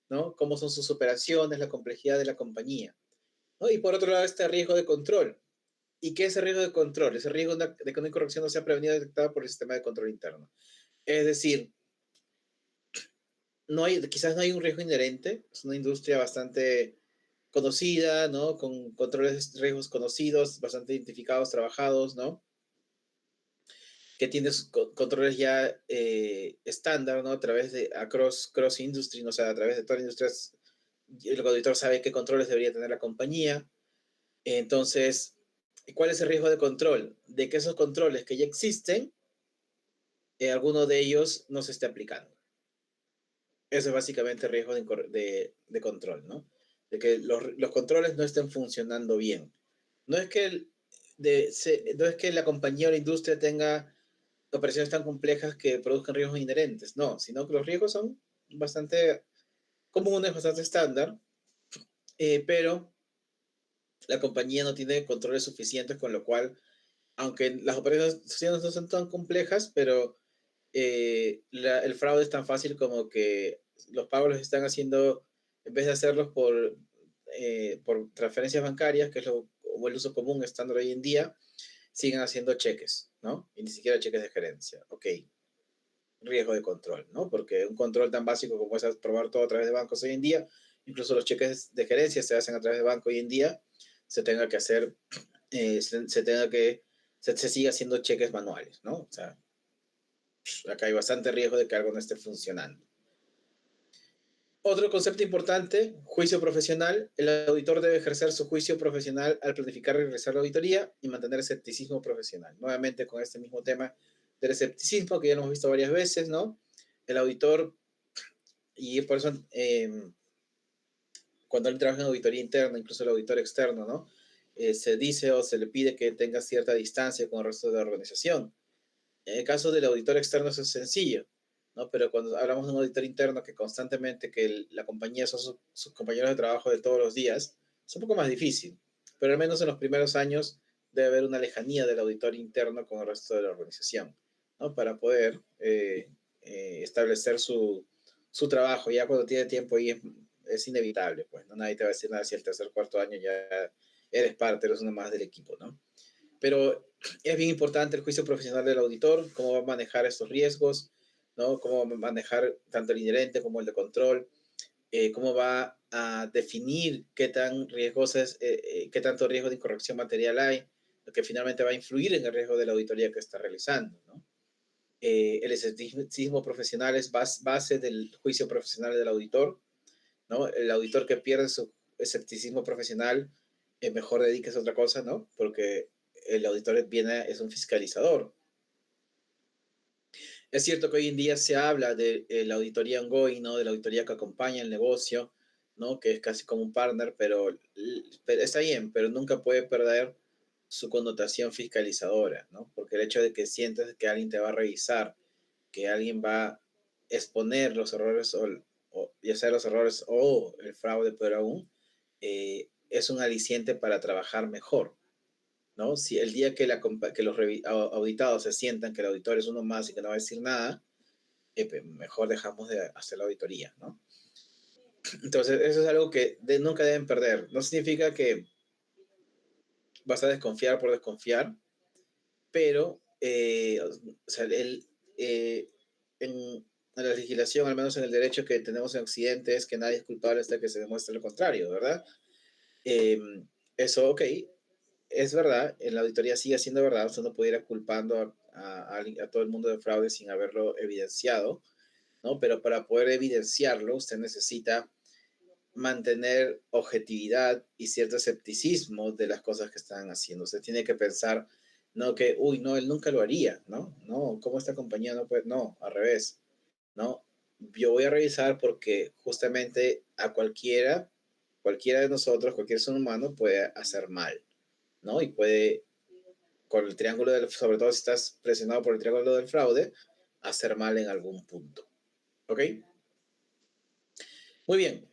¿no? Cómo son sus operaciones, la complejidad de la compañía, ¿no? Y por otro lado, este riesgo de control. ¿Y qué es el riesgo de control? Es el riesgo de que una incorrección no sea prevenida o detectada por el sistema de control interno. Es decir, quizás no hay un riesgo inherente, es una industria bastante conocida, ¿no? Con controles, riesgos conocidos, bastante identificados, trabajados, ¿no? Que tiene sus controles ya estándar, ¿no? A través de cross industry, ¿no? O sea, a través de todas las industrias, el auditor sabe qué controles debería tener la compañía. Entonces, ¿cuál es el riesgo de control? De que esos controles que ya existen, alguno de ellos no se esté aplicando. Eso es básicamente el riesgo de control, ¿no? De que los controles no estén funcionando bien. No es que, no es que la compañía o la industria tenga operaciones tan complejas que produzcan riesgos inherentes, no, sino que los riesgos son bastante comunes, bastante estándar, pero la compañía no tiene controles suficientes, con lo cual, aunque las operaciones no son tan complejas, pero el fraude es tan fácil como que los pagos los están haciendo, en vez de hacerlos por transferencias bancarias, que es o el uso común estándar hoy en día, siguen haciendo cheques, ¿no? Y ni siquiera cheques de gerencia. Ok, riesgo de control, ¿no? Porque un control tan básico como es aprobar todo a través de bancos hoy en día, incluso los cheques de gerencia se hacen a través de banco hoy en día, se tenga que hacer, se siga haciendo cheques manuales, ¿no? O sea, acá hay bastante riesgo de que algo no esté funcionando. Otro concepto importante, juicio profesional. El auditor debe ejercer su juicio profesional al planificar y realizar la auditoría y mantener escepticismo profesional. Nuevamente con este mismo tema del escepticismo que ya lo hemos visto varias veces, ¿no? El auditor, y por eso cuando él trabaja en auditoría interna, incluso el auditor externo, ¿no? Se dice o se le pide que tenga cierta distancia con el resto de la organización. En el caso del auditor externo eso es sencillo, ¿no? Pero cuando hablamos de un auditor interno que constantemente, que la compañía son sus compañeros de trabajo de todos los días, es un poco más difícil. Pero al menos en los primeros años debe haber una lejanía del auditor interno con el resto de la organización, ¿no? Para poder establecer su trabajo. Ya cuando tiene tiempo ahí es inevitable, pues, ¿no? Nadie te va a decir nada si el tercer, cuarto año ya eres parte, eres uno más del equipo, ¿no? Pero es bien importante el juicio profesional del auditor, cómo va a manejar estos riesgos, ¿no? Cómo va a manejar tanto el inherente como el de control, cómo va a definir qué tan riesgoso es, qué tanto riesgo de incorrección material hay, lo que finalmente va a influir en el riesgo de la auditoría que está realizando, ¿no? El escepticismo profesional es base del juicio profesional del auditor, ¿no? El auditor que pierde su escepticismo profesional, mejor dedíquese a otra cosa, ¿no? Porque el auditor es un fiscalizador. Es cierto que hoy en día se habla de la auditoría ongoing, ¿no? De la auditoría que acompaña el negocio, ¿no? Que es casi como un partner, pero está bien, pero nunca puede perder su connotación fiscalizadora, ¿no? Porque el hecho de que sientes que alguien te va a revisar, que alguien va a exponer los errores, ya sea los errores o el fraude, pero aún, es un aliciente para trabajar mejor, ¿no? Si el día que los auditados se sientan que el auditor es uno más y que no va a decir nada, pues mejor dejamos de hacer la auditoría, ¿no? Entonces, eso es algo que nunca deben perder. No significa que vas a desconfiar por desconfiar, pero o sea, en la legislación, al menos en el derecho que tenemos en Occidente, es que nadie es culpable hasta que se demuestre lo contrario, ¿verdad? Eh, eso, ok, es verdad, en la auditoría sigue siendo verdad, usted no puede ir culpando a todo el mundo de fraude sin haberlo evidenciado, ¿no? Pero para poder evidenciarlo, usted necesita mantener objetividad y cierto escepticismo de las cosas que están haciendo. Usted tiene que pensar, no que, uy, no, él nunca lo haría, ¿no? No, ¿cómo esta compañía no puede? No, al revés, ¿no? Yo voy a revisar porque justamente a cualquiera de nosotros, cualquier ser humano puede hacer mal, ¿no? Y puede, con el triángulo sobre todo si estás presionado por el triángulo del fraude, hacer mal en algún punto. ¿Ok? Muy bien.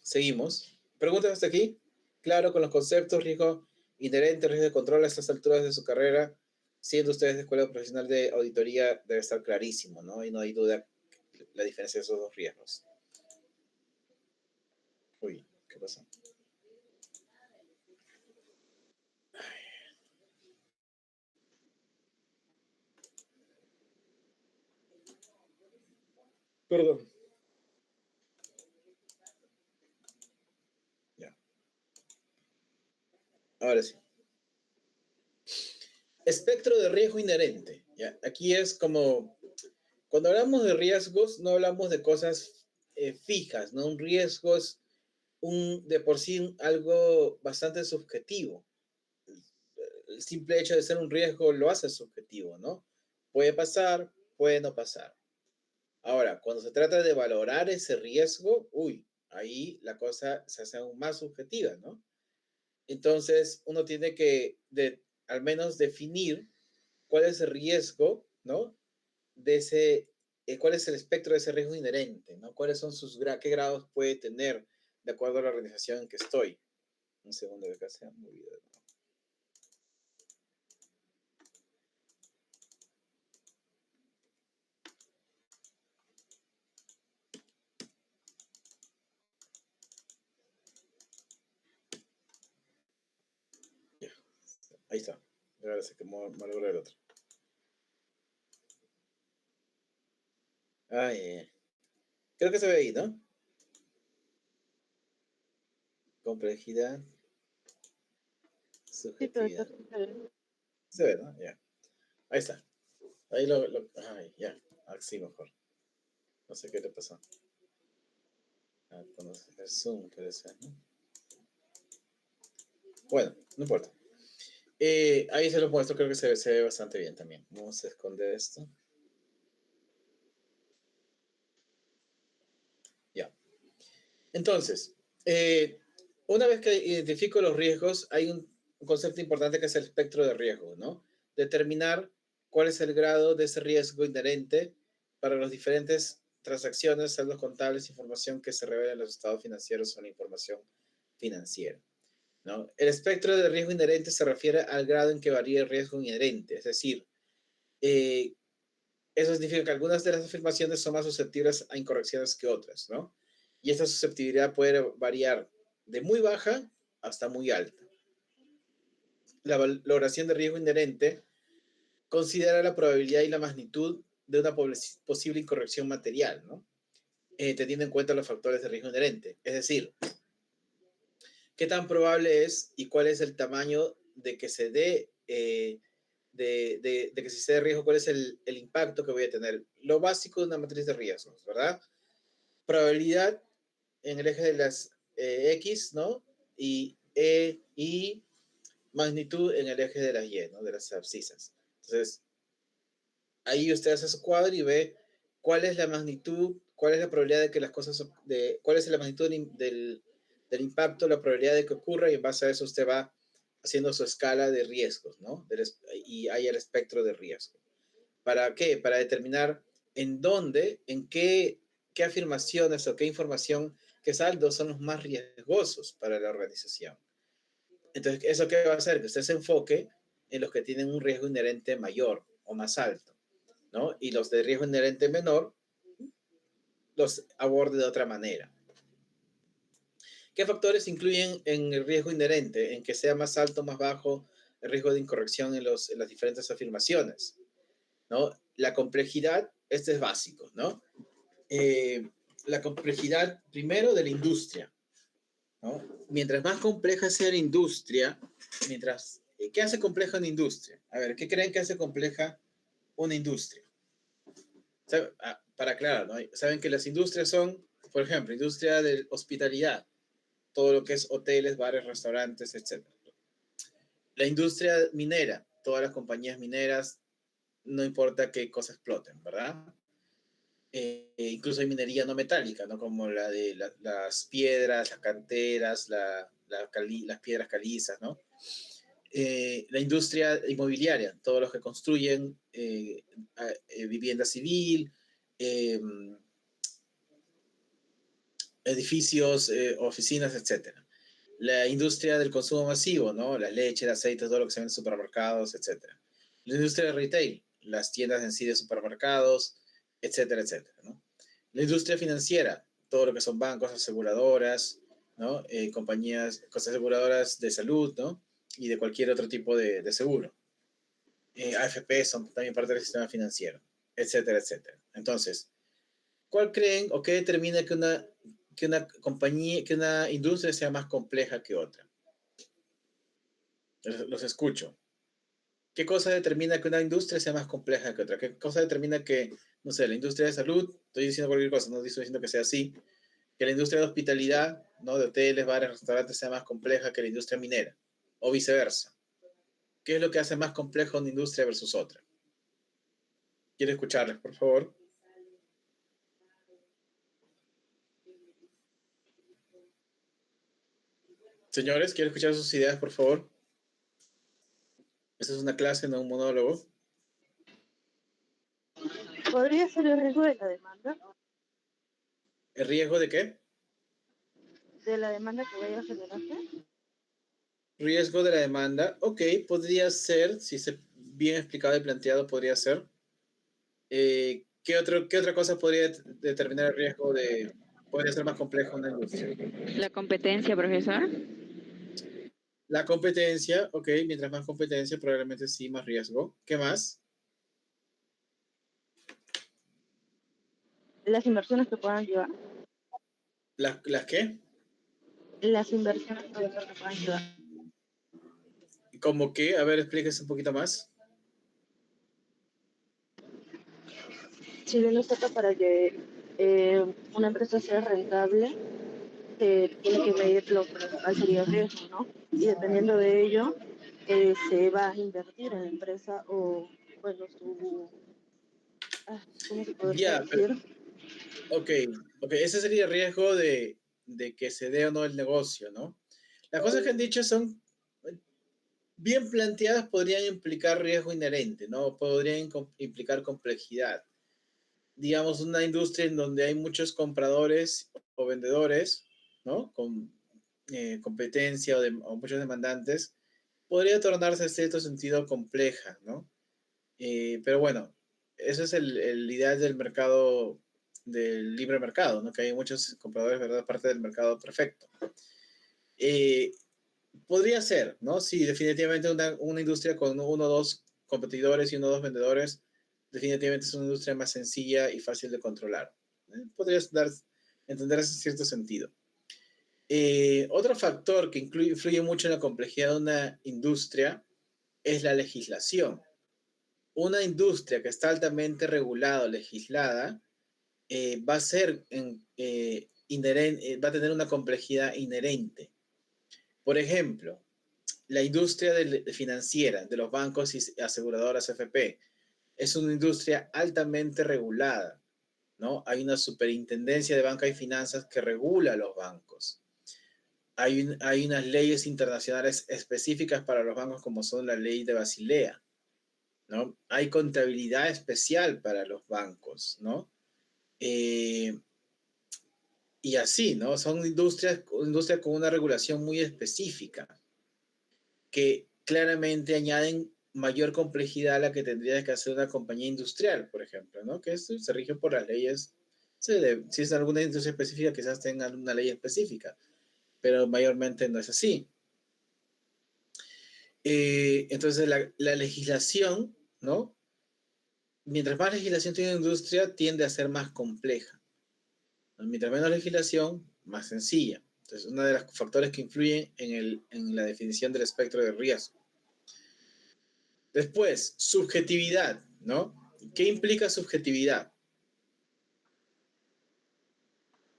Seguimos. ¿Preguntas hasta aquí? Claro, con los conceptos, riesgo inherente, riesgo de control a estas alturas de su carrera, siendo ustedes de escuela profesional de auditoría, debe estar clarísimo, ¿no? Y no hay duda la diferencia de esos dos riesgos. Perdón. Ya, ahora sí. Espectro de riesgo inherente. ¿Ya? Aquí es como, cuando hablamos de riesgos, no hablamos de cosas fijas, ¿no? Un riesgo es de por sí algo bastante subjetivo. El simple hecho de ser un riesgo lo hace subjetivo, ¿no? Puede pasar, puede no pasar. Ahora, cuando se trata de valorar ese riesgo, uy, ahí la cosa se hace aún más subjetiva, ¿no? Entonces, uno tiene que al menos definir cuál es el riesgo, ¿no? De ese, cuál es el espectro de ese riesgo inherente, ¿no? ¿Cuáles son qué grados puede tener de acuerdo a la organización en que estoy? Un segundo que acá se ha movido. Ya, ahí está. Ahora se que malogré el otro. Ay, creo que se ve ahí, ¿no? Complejidad, Sí, profesor. subjetividad. Se ve, ¿no? Ya. Ahí está. Ahí ay, ya. Así mejor. No sé qué le pasó. Ah, cuando el zoom puede ser, ¿no? Bueno, no importa. Ahí se lo muestro, creo que se ve bastante bien también. Vamos a esconder esto. Ya. Entonces, una vez que identifico los riesgos, hay un concepto importante que es el espectro de riesgo, ¿no? Determinar cuál es el grado de ese riesgo inherente para las diferentes transacciones, saldos contables, información que se revela en los estados financieros o la información financiera, ¿no? El espectro de riesgo inherente se refiere al grado en que varía el riesgo inherente, es decir, eh, eso significa que algunas de las afirmaciones son más susceptibles a incorrecciones que otras, ¿no? Y esta susceptibilidad puede variar de muy baja hasta muy alta. La valoración de riesgo inherente considera la probabilidad y la magnitud de una posible incorrección material, ¿no? Teniendo en cuenta los factores de riesgo inherente. Es decir, qué tan probable es y cuál es el tamaño de que se dé, de que si se dé riesgo, cuál es el impacto que voy a tener. Lo básico de una matriz de riesgos, ¿verdad? Probabilidad en el eje de las X, ¿no? Y magnitud en el eje de las Y, ¿no? De las abscisas. Entonces, ahí usted hace su cuadro y ve cuál es la magnitud, cuál es la probabilidad de que las cosas, cuál es la magnitud del impacto, la probabilidad de que ocurra, y en base a eso usted va haciendo su escala de riesgos, ¿no? Y hay el espectro de riesgo. ¿Para qué? Para determinar en dónde, qué afirmaciones o qué información, qué saldos son los más riesgosos para la organización. Entonces, ¿eso qué va a hacer? Que usted se enfoque en los que tienen un riesgo inherente mayor o más alto, ¿no? Y los de riesgo inherente menor los aborde de otra manera. ¿Qué factores influyen en el riesgo inherente? En que sea más alto o más bajo el riesgo de incorrección en las diferentes afirmaciones, ¿no? La complejidad, este es básico, ¿no? La complejidad primero de la industria, ¿no? Mientras más compleja sea la industria, ¿qué hace compleja una industria? A ver, ¿qué creen que hace compleja una industria? Para aclarar, ¿no? Saben que las industrias son, por ejemplo, industria de hospitalidad, todo lo que es hoteles, bares, restaurantes, etc. La industria minera, todas las compañías mineras, no importa qué cosa exploten, ¿verdad? Incluso hay minería no metálica, ¿no? Como la de las piedras, las canteras, las piedras calizas, ¿no? La industria inmobiliaria, todos los que construyen vivienda civil, eh, edificios, oficinas, etcétera. La industria del consumo masivo, ¿no? La leche, el aceite, todo lo que se ve en supermercados, etcétera. La industria de retail, las tiendas en sí de supermercados, etcétera, etcétera, ¿no? La industria financiera, todo lo que son bancos, aseguradoras, ¿no? Compañías, cosas aseguradoras de salud, ¿no? Y de cualquier otro tipo de seguro. AFP son también parte del sistema financiero, etcétera, etcétera. Entonces, ¿Cuál creen o qué determina que una compañía, que una industria sea más compleja que otra? Los escucho. ¿Qué cosa determina que una industria sea más compleja que otra? ¿Qué cosa determina que, no sé, la industria de salud, estoy diciendo cualquier cosa, no estoy diciendo que sea así, que la industria de hospitalidad, ¿no? De hoteles, bares, restaurantes sea más compleja que la industria minera, o viceversa? ¿Qué es lo que hace más compleja una industria versus otra? Quiero escucharles, por favor. Señores, quiero escuchar sus ideas, por favor. Esta es una clase, no un monólogo. ¿Podría ser el riesgo de la demanda? ¿El riesgo de qué? ¿De la demanda que vaya a generarse? Riesgo de la demanda. Ok, podría ser, si se bien explicado y planteado, podría ser. ¿Qué otra cosa podría determinar el riesgo de, podría ser más complejo una industria? La competencia, profesor. La competencia, ok, mientras más competencia, probablemente sí, más riesgo. ¿Qué más? Las inversiones que puedan llevar. ¿Las qué? Las inversiones que puedan llevar. ¿Cómo qué? A ver, explíquese un poquito más. Si bien es cierto, para que una empresa sea rentable, se tiene que medir lo principal sería el riesgo, ¿no? Y dependiendo de ello, se va a invertir en la empresa o, bueno, ¿cómo se podría Ya, pero, decir? ok, ok, ese sería el riesgo de que se dé o no el negocio, ¿no? Las cosas que han dicho son bien planteadas, podrían implicar riesgo inherente, ¿no? Podrían implicar complejidad. Digamos, una industria en donde hay muchos compradores o vendedores, ¿no? Con competencia o muchos demandantes, podría tornarse en cierto sentido compleja, ¿no? Pero bueno, eso es el ideal del mercado, del libre mercado, ¿no? Que hay muchos compradores, ¿verdad? Parte del mercado perfecto. Eh, Podría ser, ¿no? Sí, definitivamente una industria con uno o dos competidores y uno o dos vendedores, definitivamente es una industria más sencilla y fácil de controlar. Podrías entender ese cierto sentido. Otro factor que influye mucho en la complejidad de una industria es la legislación. Una industria que está altamente regulada o legislada va a ser va a tener una complejidad inherente. Por ejemplo, la industria financiera de los bancos y aseguradoras FP es una industria altamente regulada, ¿no? Hay una superintendencia de banca y finanzas que regula los bancos. Hay unas leyes internacionales específicas para los bancos como son la ley de Basilea, ¿no? Hay contabilidad especial para los bancos, ¿no? Eh, y así, ¿no? Son industrias con una regulación muy específica que claramente añaden mayor complejidad a la que tendría que hacer una compañía industrial, por ejemplo, ¿no? Que esto se rige por las leyes. Si es alguna industria específica, quizás tenga una ley específica, pero mayormente no es así. Entonces, la legislación, ¿no? Mientras más legislación tiene una industria, tiende a ser más compleja. Mientras menos legislación, más sencilla. Entonces, uno de los factores que influyen en la definición del espectro de riesgo. Después, subjetividad, ¿no? ¿Qué implica subjetividad?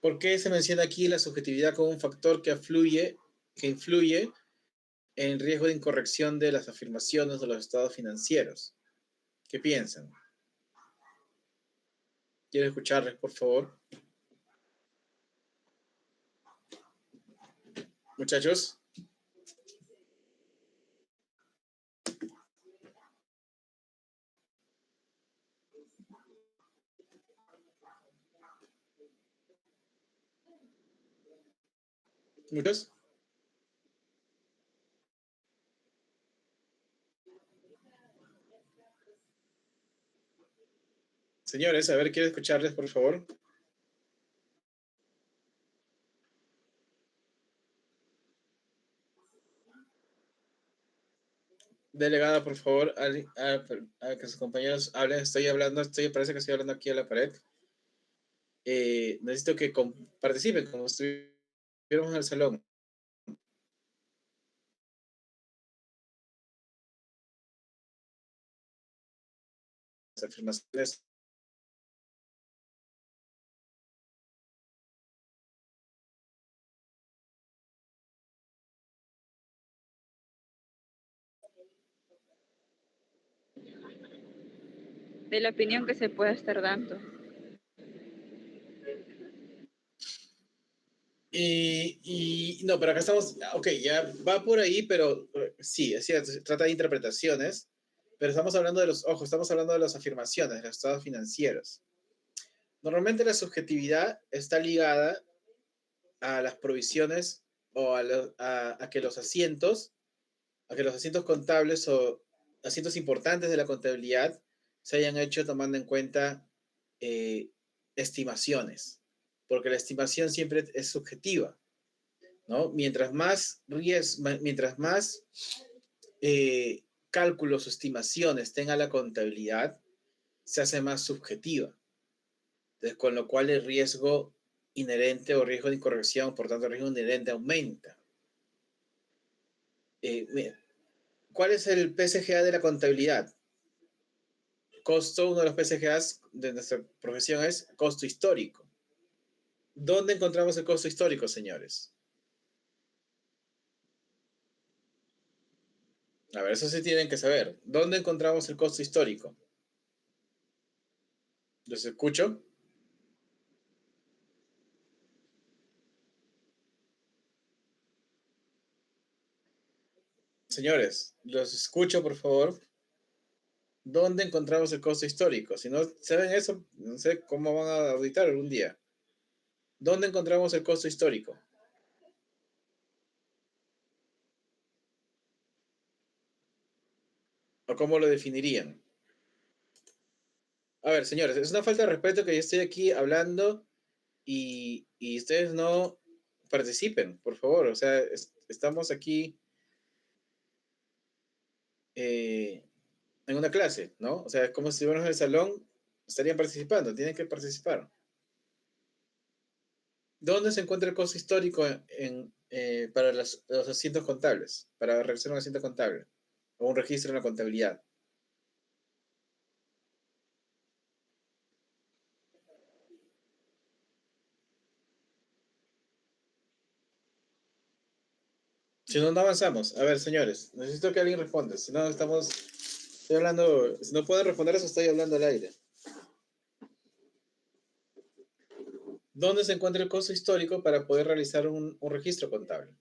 ¿Por qué se menciona aquí la subjetividad como un factor que influye en el riesgo de incorrección de las afirmaciones de los estados financieros? ¿Qué piensan? Quiero escucharles, por favor. Muchachos. ¿Muchos? Señores, a ver, quiero escucharles, por favor. Delegada, por favor, a que sus compañeros hablen. Parece que estoy hablando aquí a la pared. necesito que participen como si estuviéramos en el salón. Las afirmaciones. De la opinión que se pueda estar dando. No, pero acá estamos, ok, ya va por ahí, pero sí, es cierto, se trata de interpretaciones, pero estamos hablando de estamos hablando de las afirmaciones, de los estados financieros. Normalmente la subjetividad está ligada a las provisiones o a que los asientos, contables o asientos importantes de la contabilidad se hayan hecho tomando en cuenta eh, estimaciones, porque la estimación siempre es subjetiva, ¿no? Mientras más cálculos o estimaciones tenga la contabilidad, se hace más subjetiva. Entonces, con lo cual el riesgo inherente o riesgo de incorrección, por tanto, el riesgo inherente aumenta. ¿Cuál es el PSGA de la contabilidad? Costo, uno de los PSGAs de nuestra profesión es costo histórico. ¿Dónde encontramos el costo histórico, señores? A ver, eso sí tienen que saber. ¿Dónde encontramos el costo histórico? ¿Los escucho? Señores, los escucho, por favor. ¿Dónde encontramos el costo histórico? Si no saben eso, no sé cómo van a auditar algún día. ¿Dónde encontramos el costo histórico? ¿O cómo lo definirían? A ver, señores, es una falta de respeto que yo estoy aquí hablando y ustedes no participen, por favor. O sea, estamos aquí en una clase, ¿no? O sea, es como si estuviéramos en el salón, estarían participando, tienen que participar. ¿Dónde se encuentra el costo histórico para los asientos contables? Para realizar un asiento contable o un registro en la contabilidad. Si no, no avanzamos. A ver, señores, necesito que alguien responda. Si no, estoy hablando, si no pueden responder eso, estoy hablando al aire. ¿Dónde se encuentra el costo histórico para poder realizar un registro contable?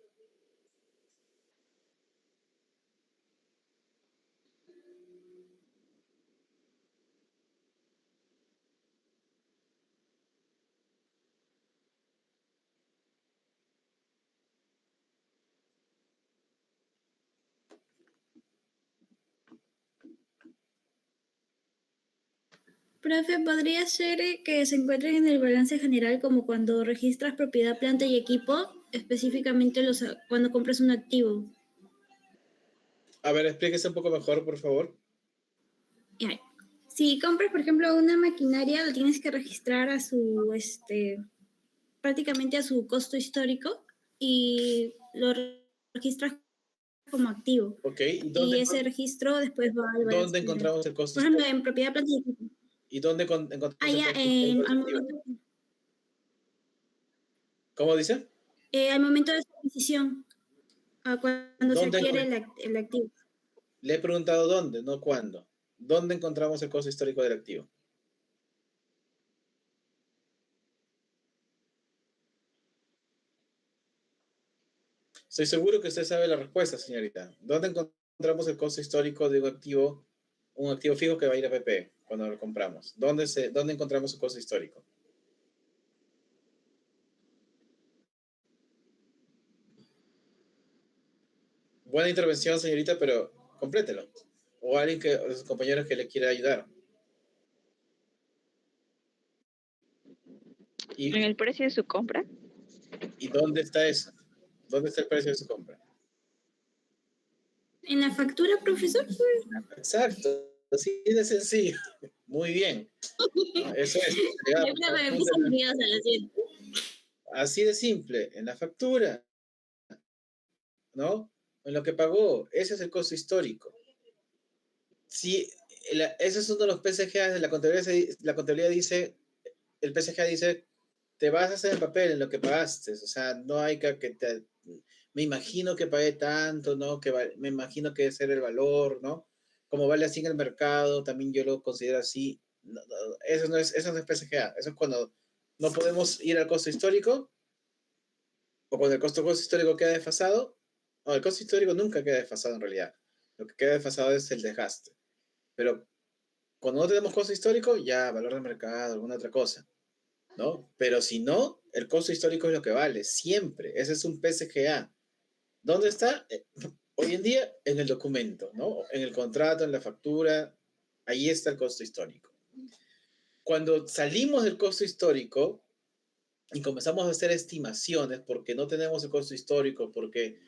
Profe, ¿podría ser que se encuentren en el balance general como cuando registras propiedad, planta y equipo, específicamente cuando compras un activo? A ver, explíquese un poco mejor, por favor. Ya. Si compras, por ejemplo, una maquinaria, la tienes que registrar a prácticamente a su costo histórico y lo registras como activo. Ok, Y ese registro después va al balance ¿dónde general. encontramos el costo Por ejemplo, histórico? en propiedad, planta y equipo. ¿Y dónde encontramos el Allá, costo histórico del al activo? momento, ¿Cómo dice? al momento de su adquisición, cuando se ¿Dónde adquiere el activo. Le he preguntado dónde, no cuándo. ¿Dónde encontramos el costo histórico del activo? Estoy seguro que usted sabe la respuesta, señorita. ¿Dónde encontramos el costo histórico de un activo fijo que va a ir a PP cuando lo compramos? ¿Dónde encontramos su costo histórico? Buena intervención, señorita, pero complételo. O alguien de sus compañeros que le quiera ayudar. En ¿Y, el precio de su compra. ¿Y dónde está eso? ¿Dónde está el precio de su compra? ¿En la factura, profesor? Exacto. Así de sencillo. Muy bien. ¿No? Eso es. Siempre me puse nerviosa, lo siento. Así de simple. En la factura, ¿no? En lo que pagó. Ese es el costo histórico. Si ese es uno de los PSGA de la contabilidad. La contabilidad dice, el PSGA dice, te basas en el papel, en lo que pagaste. O sea, no hay que te... Me imagino que pagué tanto, ¿no? Me imagino que ese era el valor, ¿no? Como vale así en el mercado, también yo lo considero así. Eso no es PSGA. Eso es cuando no podemos ir al costo histórico o cuando el costo histórico queda desfasado. O el costo histórico nunca queda desfasado en realidad. Lo que queda desfasado es el desgaste. Pero cuando no tenemos costo histórico, ya valor de mercado, alguna otra cosa, ¿no? Pero si no, el costo histórico es lo que vale, siempre. Ese es un PSGA. ¿Dónde está? Hoy en día, en el documento, ¿no? En el contrato, en la factura, ahí está el costo histórico. Cuando salimos del costo histórico y comenzamos a hacer estimaciones, porque no tenemos el costo histórico, porque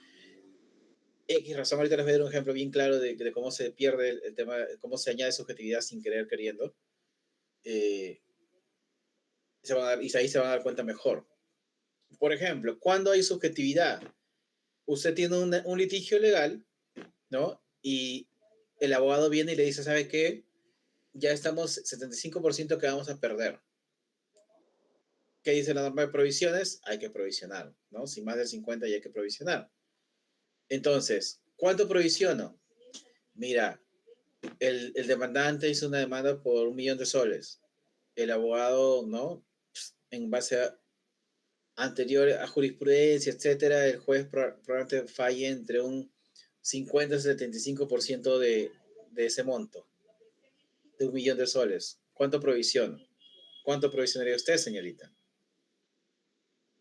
X razón, ahorita les voy a dar un ejemplo bien claro de cómo se pierde el tema, cómo se añade subjetividad sin querer queriendo. Eh, y ahí se van a dar cuenta mejor. Por ejemplo, cuando hay subjetividad, usted tiene un litigio legal, ¿no? Y el abogado viene y le dice, ¿sabe qué? Ya estamos 75% que vamos a perder. ¿Qué dice la norma de provisiones? Hay que provisionar, ¿no? Si más del 50 ya hay que provisionar. Entonces, ¿cuánto provisiono? Mira, el demandante hizo una demanda por 1.000.000 de soles. El abogado, ¿no? En base anterior a jurisprudencia, etcétera, el juez probablemente falle entre un 50 y 75% de ese monto, de 1.000.000 de soles. ¿Cuánto provisiona? ¿Cuánto provisionaría usted, señorita?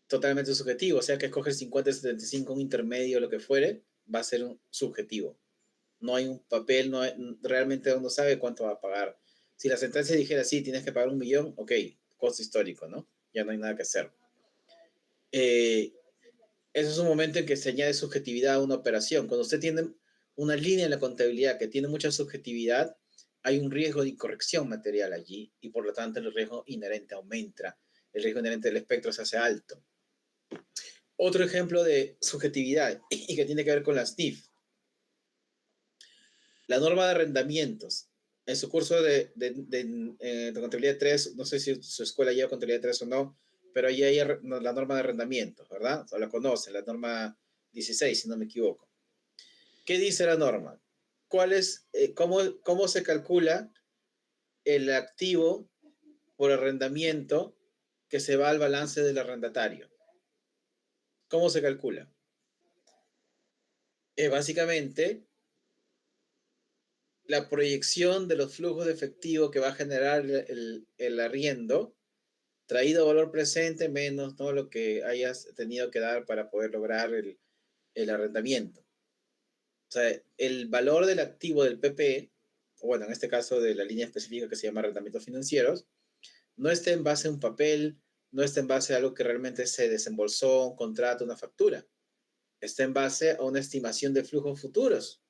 Totalmente subjetivo, o sea que escoge el 50, 75, un intermedio, lo que fuere, va a ser un subjetivo. No hay un papel, realmente uno sabe cuánto va a pagar. Si la sentencia dijera, sí, tienes que pagar 1.000.000, ok, costo histórico, ¿no? Ya no hay nada que hacer. Ese es un momento en que se añade subjetividad a una operación. Cuando usted tiene una línea en la contabilidad que tiene mucha subjetividad, hay un riesgo de incorrección material allí y por lo tanto el riesgo inherente aumenta. El riesgo inherente del espectro se hace alto. Otro ejemplo de subjetividad y que tiene que ver con las NIF. La norma de arrendamientos. En su curso de contabilidad 3, no sé si su escuela lleva contabilidad 3 o no, pero ahí hay la norma de arrendamientos, ¿verdad? O la conocen, la norma 16, si no me equivoco. ¿Qué dice la norma? ¿Cómo se calcula el activo por arrendamiento que se va al balance del arrendatario? ¿Cómo se calcula? Básicamente, la proyección de los flujos de efectivo que va a generar el arriendo, traído a valor presente menos todo lo que hayas tenido que dar para poder lograr el arrendamiento. O sea, el valor del activo del PP, o bueno, en este caso de la línea específica que se llama arrendamientos financieros, no está en base a un papel, no está en base a algo que realmente se desembolsó, un contrato, una factura. Está en base a una estimación de flujos futuros.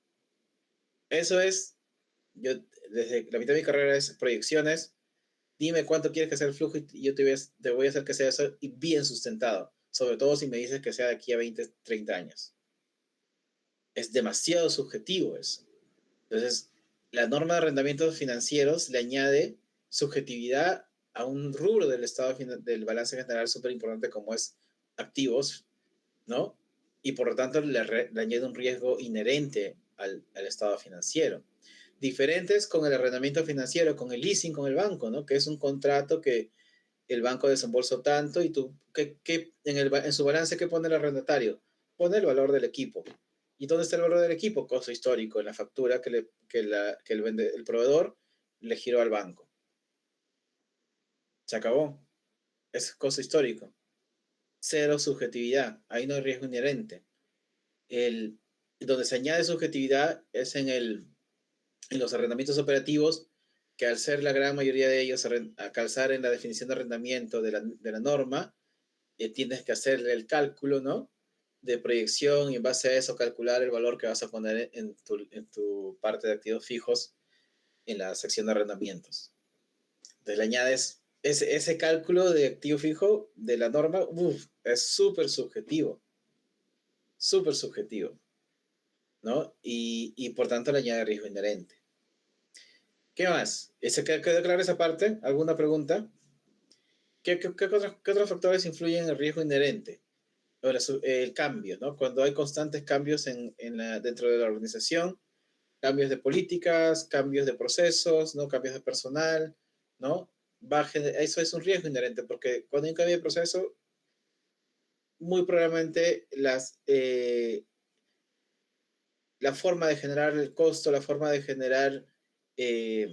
Eso es, yo desde la mitad de mi carrera es proyecciones. Dime cuánto quieres que sea el flujo y yo te voy a hacer que sea eso y bien sustentado. Sobre todo si me dices que sea de aquí a 20, 30 años. Es demasiado subjetivo eso. Entonces, la norma de arrendamientos financieros le añade subjetividad a un rubro del estado del balance general súper importante como es activos, ¿no? Y por lo tanto le añade un riesgo inherente al estado financiero. Diferentes con el arrendamiento financiero, con el leasing, con el banco, ¿no? Que es un contrato que el banco desembolsó tanto y tú, en su balance, ¿qué pone el arrendatario? Pone el valor del equipo. ¿Y dónde está el valor del equipo? Costo histórico, en la factura que el proveedor le giró al banco. Se acabó. Es costo histórico. Cero subjetividad. Ahí no hay riesgo inherente. Donde se añade subjetividad es en los arrendamientos operativos, que al ser la gran mayoría de ellos a calzar en la definición de arrendamiento de la norma, tienes que hacer el cálculo, ¿no? De proyección y en base a eso calcular el valor que vas a poner en tu parte de activos fijos en la sección de arrendamientos. Entonces le añades ese cálculo de activo fijo de la norma, es súper subjetivo, ¿no? Y por tanto le añade riesgo inherente. ¿Qué más? ¿Quedó clara esa parte? ¿Alguna pregunta? ¿Qué otros factores influyen en el riesgo inherente? Bueno, el cambio, ¿no? Cuando hay constantes cambios dentro de la organización, cambios de políticas, cambios de procesos, ¿no? Cambios de personal, ¿no? Eso es un riesgo inherente, porque cuando hay un cambio de proceso, muy probablemente la forma de generar el costo, la forma de generar eh,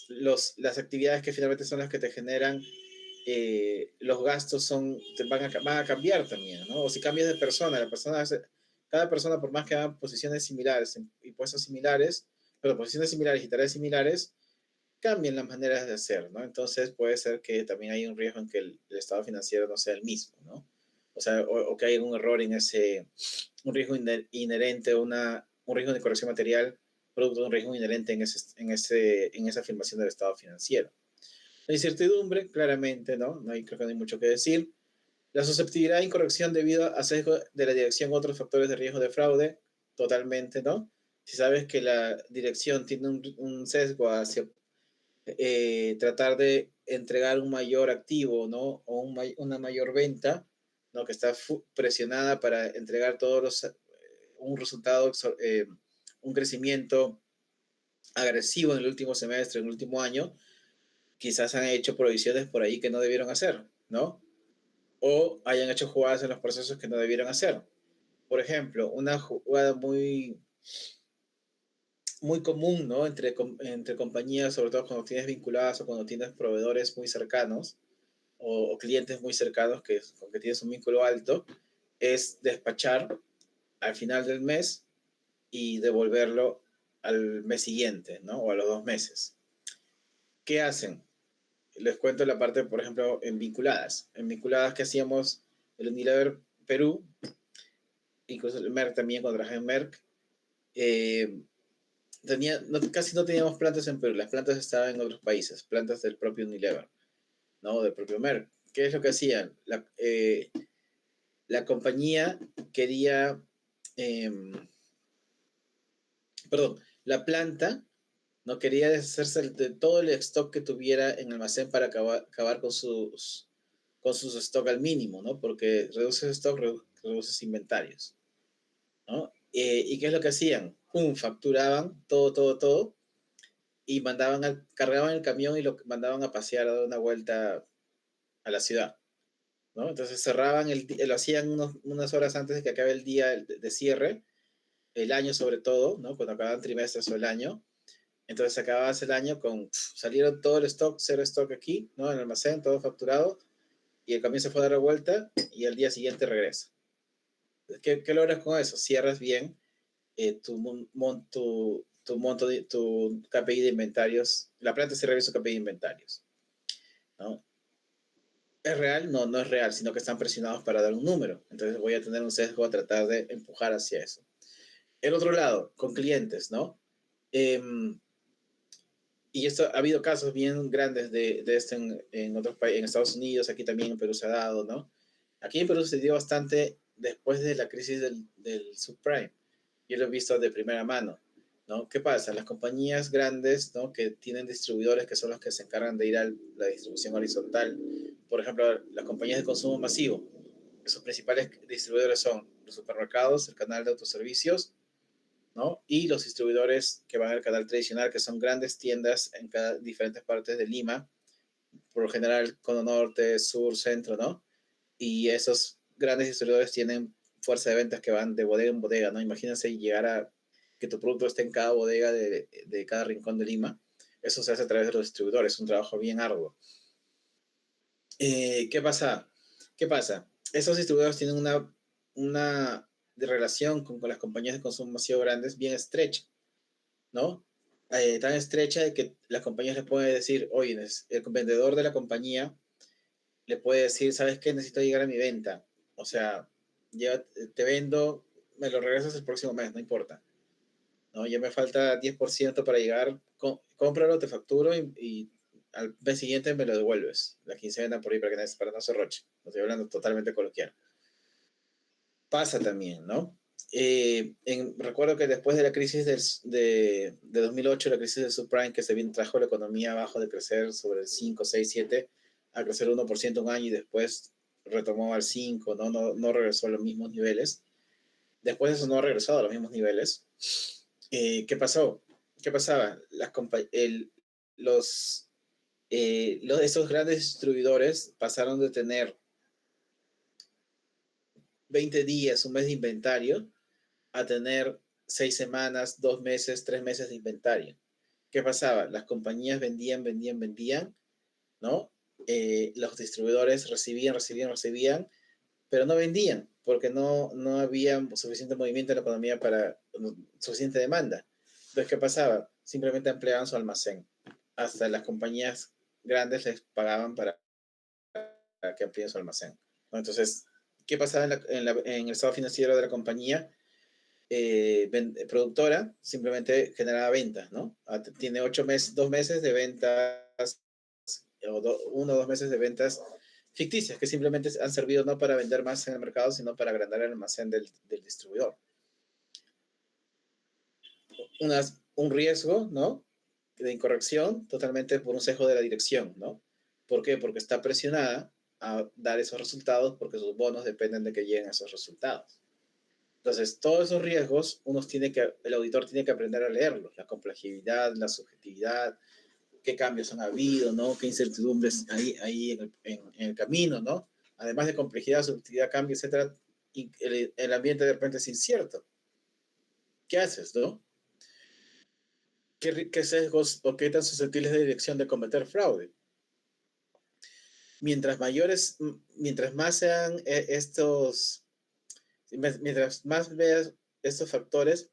las actividades que finalmente son las que te generan los gastos van a cambiar también, ¿no? O si cambias de persona, cada persona, por más que haga posiciones similares, y puestos similares, pero posiciones similares y tareas similares, cambian las maneras de hacer, ¿no? Entonces puede ser que también hay un riesgo en que el estado financiero no sea el mismo, ¿no? O sea, o que haya un error un riesgo inherente, un riesgo de corrección material, producto de un riesgo inherente en esa afirmación del estado financiero. La incertidumbre, claramente, ¿no? Creo que no hay mucho que decir. La susceptibilidad a incorrección debido a sesgo de la dirección u otros factores de riesgo de fraude, totalmente, ¿no? Si sabes que la dirección tiene un sesgo hacia tratar de entregar un mayor activo, ¿no? O una mayor venta, ¿no? Que está presionada para entregar un resultado, un crecimiento agresivo en el último semestre, en el último año, quizás han hecho provisiones por ahí que no debieron hacer, ¿no? O hayan hecho jugadas en los procesos que no debieron hacer. Por ejemplo, una jugada muy común, ¿no? Entre compañías, sobre todo cuando tienes vinculadas o cuando tienes proveedores muy cercanos o clientes muy cercanos con que tienes un vínculo alto, es despachar al final del mes y devolverlo al mes siguiente, ¿no? O a los 2 meses. ¿Qué hacen? Les cuento la parte, por ejemplo, en vinculadas. En vinculadas que hacíamos el Unilever Perú, incluso el Merck también, cuando trabajé en Merck, casi no teníamos plantas en Perú, las plantas estaban en otros países, plantas del propio Unilever, ¿no? Del propio Merck. ¿Qué es lo que hacían? La compañía quería, perdón, la planta no quería deshacerse de todo el stock que tuviera en almacén para acabar con sus stock al mínimo, ¿no? Porque reduces stock, reduces inventarios, ¿no? ¿Y qué es lo que hacían? Facturaban todo, y cargaban el camión y lo mandaban a pasear, a dar una vuelta a la ciudad, ¿no? Entonces lo hacían unas horas antes de que acabe el día de cierre, el año sobre todo, ¿no? Cuando acababan trimestres o el año. Entonces acababas el año salieron todo el stock, cero stock aquí, ¿no? En el almacén, todo facturado, y el camión se fue a dar la vuelta y al día siguiente regresa. ¿Qué logras con eso? Cierras bien tu KPI de inventarios, la planta se revisa su KPI de inventarios, ¿no? ¿Es real? No, no es real, sino que están presionados para dar un número. Entonces voy a tener un sesgo a tratar de empujar hacia eso. El otro lado, con clientes, ¿no? Y esto ha habido casos bien grandes de esto en otros países, en Estados Unidos, aquí también en Perú se ha dado, ¿no? Aquí en Perú se dio bastante después de la crisis del subprime. Yo lo he visto de primera mano, ¿no? ¿Qué pasa? Las compañías grandes, ¿no? Que tienen distribuidores que son los que se encargan de ir a la distribución horizontal. Por ejemplo, las compañías de consumo masivo. Sus principales distribuidores son los supermercados, el canal de autoservicios, ¿no? Y los distribuidores que van al canal tradicional, que son grandes tiendas en diferentes partes de Lima, por lo general cono norte, sur, centro, ¿no? Y esos grandes distribuidores tienen fuerza de ventas que van de bodega en bodega, ¿no? Imagínense llegar a que tu producto esté en cada bodega de cada rincón de Lima. Eso se hace a través de los distribuidores, es un trabajo bien arduo. ¿Qué pasa? ¿Qué pasa? Esos distribuidores tienen una relación con las compañías de consumo masivo grandes bien estrecha, ¿no? Tan estrecha de que las compañías le pueden decir, oye, el vendedor de la compañía le puede decir, ¿sabes qué? Necesito llegar a mi venta. O sea, te vendo, me lo regresas el próximo mes, no importa. ¿no? Ya me falta 10% para llegar, cómpralo, te facturo y al mes siguiente me lo devuelves. La quincena por ahí para no ser roche. No estoy hablando totalmente coloquial. Pasa también, ¿no? Recuerdo que después de la crisis de 2008, la crisis del subprime, que trajo la economía abajo de crecer sobre el 5, 6, 7, a crecer 1% un año y después retomó al 5, no regresó a los mismos niveles. Después de eso no ha regresado a los mismos niveles. ¿Qué pasó? ¿Qué pasaba? Esos grandes distribuidores pasaron de tener 20 días, un mes de inventario, a tener 6 semanas, 2 meses, 3 meses de inventario. ¿Qué pasaba? Las compañías vendían, ¿no? Los distribuidores recibían, pero no vendían porque no había suficiente movimiento en la economía para suficiente demanda. Entonces, ¿qué pasaba? Simplemente ampliaban su almacén. Hasta las compañías grandes les pagaban para que amplíen su almacén, ¿no? Entonces, ¿qué pasaba en el estado financiero de la compañía? Productora simplemente generaba ventas, ¿no? Tiene 2 meses de ventas, o 1 o 2 meses de ventas ficticias, que simplemente han servido no para vender más en el mercado, sino para agrandar el almacén del distribuidor. Un riesgo, ¿no? De incorrección totalmente por un sesgo de la dirección, ¿no? ¿Por qué? Porque está presionada a dar esos resultados porque sus bonos dependen de que lleguen a esos resultados. Entonces, todos esos riesgos, el auditor tiene que aprender a leerlos, la complejidad, la subjetividad, qué cambios han habido, ¿no? Qué incertidumbres hay en el camino, ¿no? Además de complejidad, subjetividad, cambio, etcétera, y el ambiente de repente es incierto. ¿Qué haces, no? ¿Qué sesgos o qué tan susceptibles de dirección de cometer fraude? Mientras más sean mientras más veas estos factores,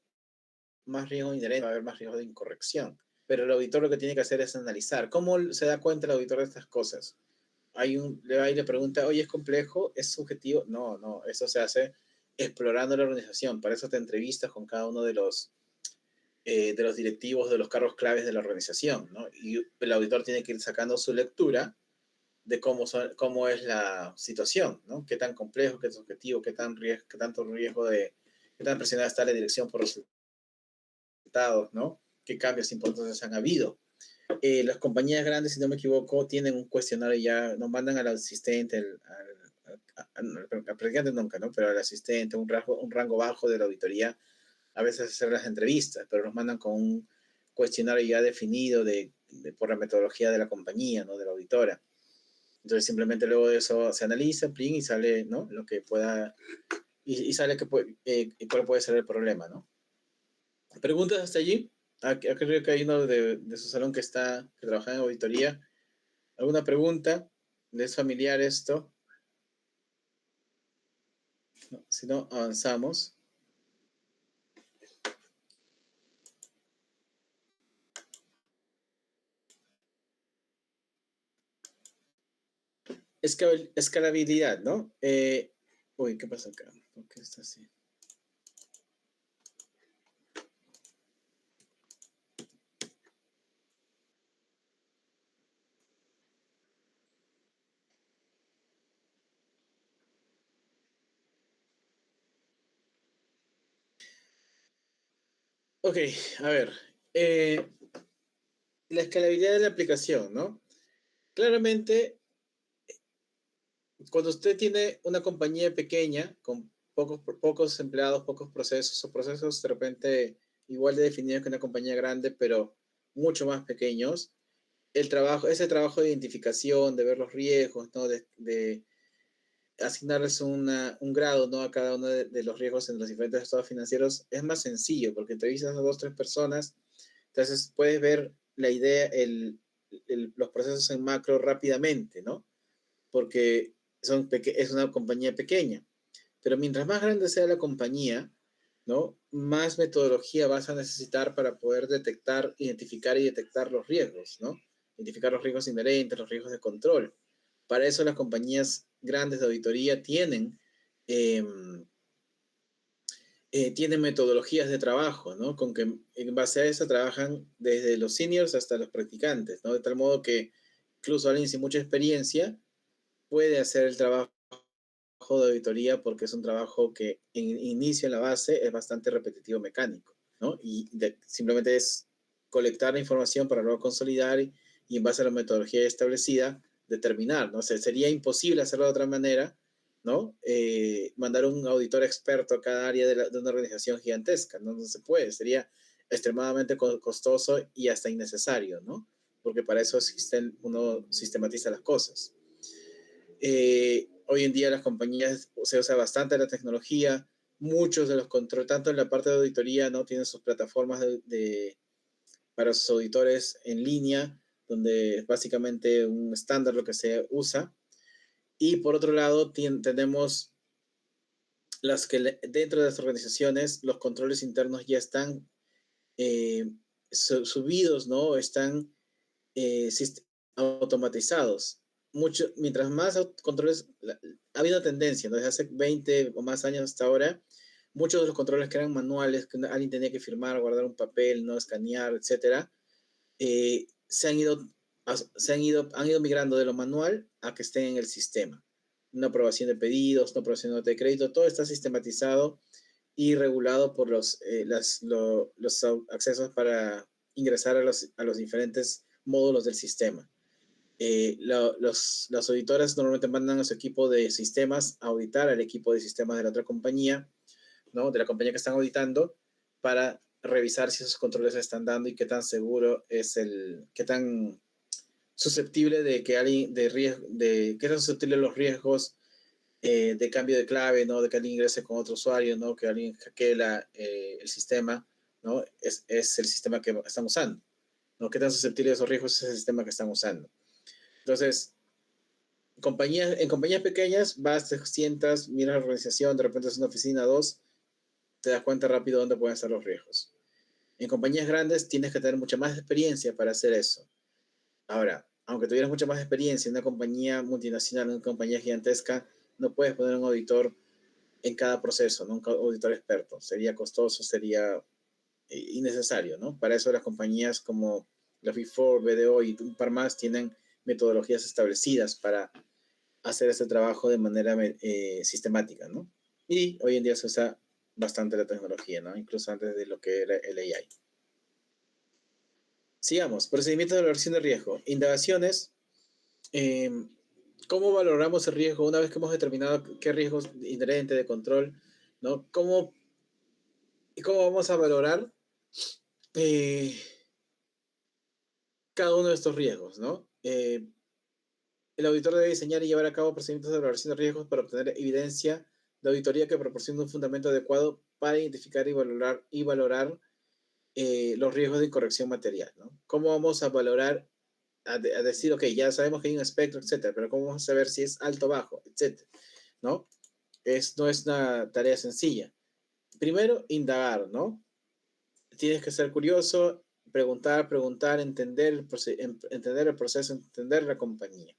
más riesgo inherente, va a haber más riesgo de incorrección. Pero el auditor lo que tiene que hacer es analizar. ¿Cómo se da cuenta el auditor de estas cosas? Le pregunta, oye, ¿es complejo? ¿Es subjetivo? No, eso se hace explorando la organización. Para eso te entrevistas con cada uno de los directivos, de los cargos claves de la organización, ¿no? Y el auditor tiene que ir sacando su lectura de cómo es la situación, ¿no? Qué tan complejo, qué subjetivo, qué tan qué tan presionada está la dirección por resultados, ¿no? ¿Qué cambios importantes han habido? Las compañías grandes, si no me equivoco, tienen un cuestionario ya, nos mandan al asistente, al practicante nunca, ¿no? Pero al asistente, un rango bajo de la auditoría, a veces hacer las entrevistas, pero nos mandan con un cuestionario ya definido por la metodología de la compañía, ¿no? De la auditora. Entonces, simplemente luego de eso se analiza, y sale, ¿no? Lo que pueda, y sale cuál puede ser el problema, ¿no? ¿Preguntas hasta allí? Creo que hay uno de su salón que trabaja en auditoría. ¿Alguna pregunta? ¿Les es familiar esto? No, si no, avanzamos. Escalabilidad, ¿no? Uy, ¿qué pasa acá? ¿Por qué está así? Ok, a ver. La escalabilidad de la aplicación, ¿no? Claramente, cuando usted tiene una compañía pequeña, con pocos empleados, pocos procesos, o procesos de repente igual de definidos que una compañía grande, pero mucho más pequeños, ese trabajo de identificación, de ver los riesgos, ¿no? De asignarles un grado, ¿no? A cada uno de los riesgos en los diferentes estados financieros es más sencillo, porque entrevistas a 2 o 3 personas, entonces puedes ver la idea, los procesos en macro rápidamente, ¿no? Porque es una compañía pequeña. Pero mientras más grande sea la compañía, ¿no? Más metodología vas a necesitar para poder identificar y detectar los riesgos, ¿no? Identificar los riesgos inherentes, los riesgos de control. Para eso las compañías grandes de auditoría tienen tienen metodologías de trabajo, ¿no? Con que en base a eso trabajan desde los seniors hasta los practicantes, ¿no? De tal modo que incluso alguien sin mucha experiencia puede hacer el trabajo de auditoría porque es un trabajo que en inicio en la base es bastante repetitivo mecánico, ¿no? Y simplemente es colectar la información para luego consolidar y en base a la metodología establecida determinar, ¿no? O sea, sería imposible hacerlo de otra manera, ¿no? Mandar un auditor experto a cada área de una organización gigantesca, ¿no? No se puede, sería extremadamente costoso y hasta innecesario, ¿no? Porque para eso uno sistematiza las cosas. Hoy en día las compañías se usa bastante la tecnología, muchos de los controles, tanto en la parte de auditoría, ¿no? Tienen sus plataformas para sus auditores en línea, donde es básicamente un estándar lo que se usa. Y por otro lado, tenemos las que dentro de las organizaciones los controles internos ya están subidos, ¿no? Están automatizados. Mientras más controles, ha habido tendencia, ¿no? Desde hace 20 o más años hasta ahora, muchos de los controles que eran manuales, que alguien tenía que firmar, guardar un papel, no escanear, etcétera, han ido migrando de lo manual a que estén en el sistema. Una aprobación de pedidos, una aprobación de nota de crédito, todo está sistematizado y regulado por los accesos para ingresar a los diferentes módulos del sistema. Las auditoras normalmente mandan a su equipo de sistemas a auditar al equipo de sistemas de la otra compañía, ¿no? De la compañía que están auditando, para revisar si esos controles se están dando y qué tan seguro es qué tan susceptible de que alguien, qué tan susceptible los riesgos de cambio de clave, ¿no? De que alguien ingrese con otro usuario, ¿no? Que alguien hackee el sistema, ¿no? Es el sistema que están usando, ¿no? ¿Qué tan susceptible de esos riesgos es el sistema que están usando? Entonces, en compañías pequeñas vas, te sientas, miras la organización, de repente es una oficina, dos, te das cuenta rápido dónde pueden estar los riesgos. En compañías grandes tienes que tener mucha más experiencia para hacer eso. Ahora, aunque tuvieras mucha más experiencia en una compañía multinacional, en una compañía gigantesca, no puedes poner un auditor en cada proceso, ¿no? Un auditor experto. Sería costoso, sería innecesario, ¿no? Para eso las compañías como la Big Four, BDO y un par más tienen metodologías establecidas para hacer este trabajo de manera sistemática, ¿no? Y hoy en día se usa bastante la tecnología, ¿no? Incluso antes de lo que era el AI. Sigamos. Procedimientos de valoración de riesgo. Indagaciones. ¿Cómo valoramos el riesgo una vez que hemos determinado qué riesgos inherentes de control, ¿no? ¿Cómo vamos a valorar cada uno de estos riesgos, ¿no? El auditor debe diseñar y llevar a cabo procedimientos de valoración de riesgos para obtener evidencia de auditoría que proporcione un fundamento adecuado para identificar y valorar los riesgos de incorrección material, ¿no? ¿Cómo vamos a valorar, a decir, ok, ya sabemos que hay un espectro, etcétera, pero cómo vamos a saber si es alto o bajo, etcétera, ¿no? No es una tarea sencilla. Primero, indagar, ¿no? Tienes que ser curioso, preguntar, entender el proceso, entender la compañía.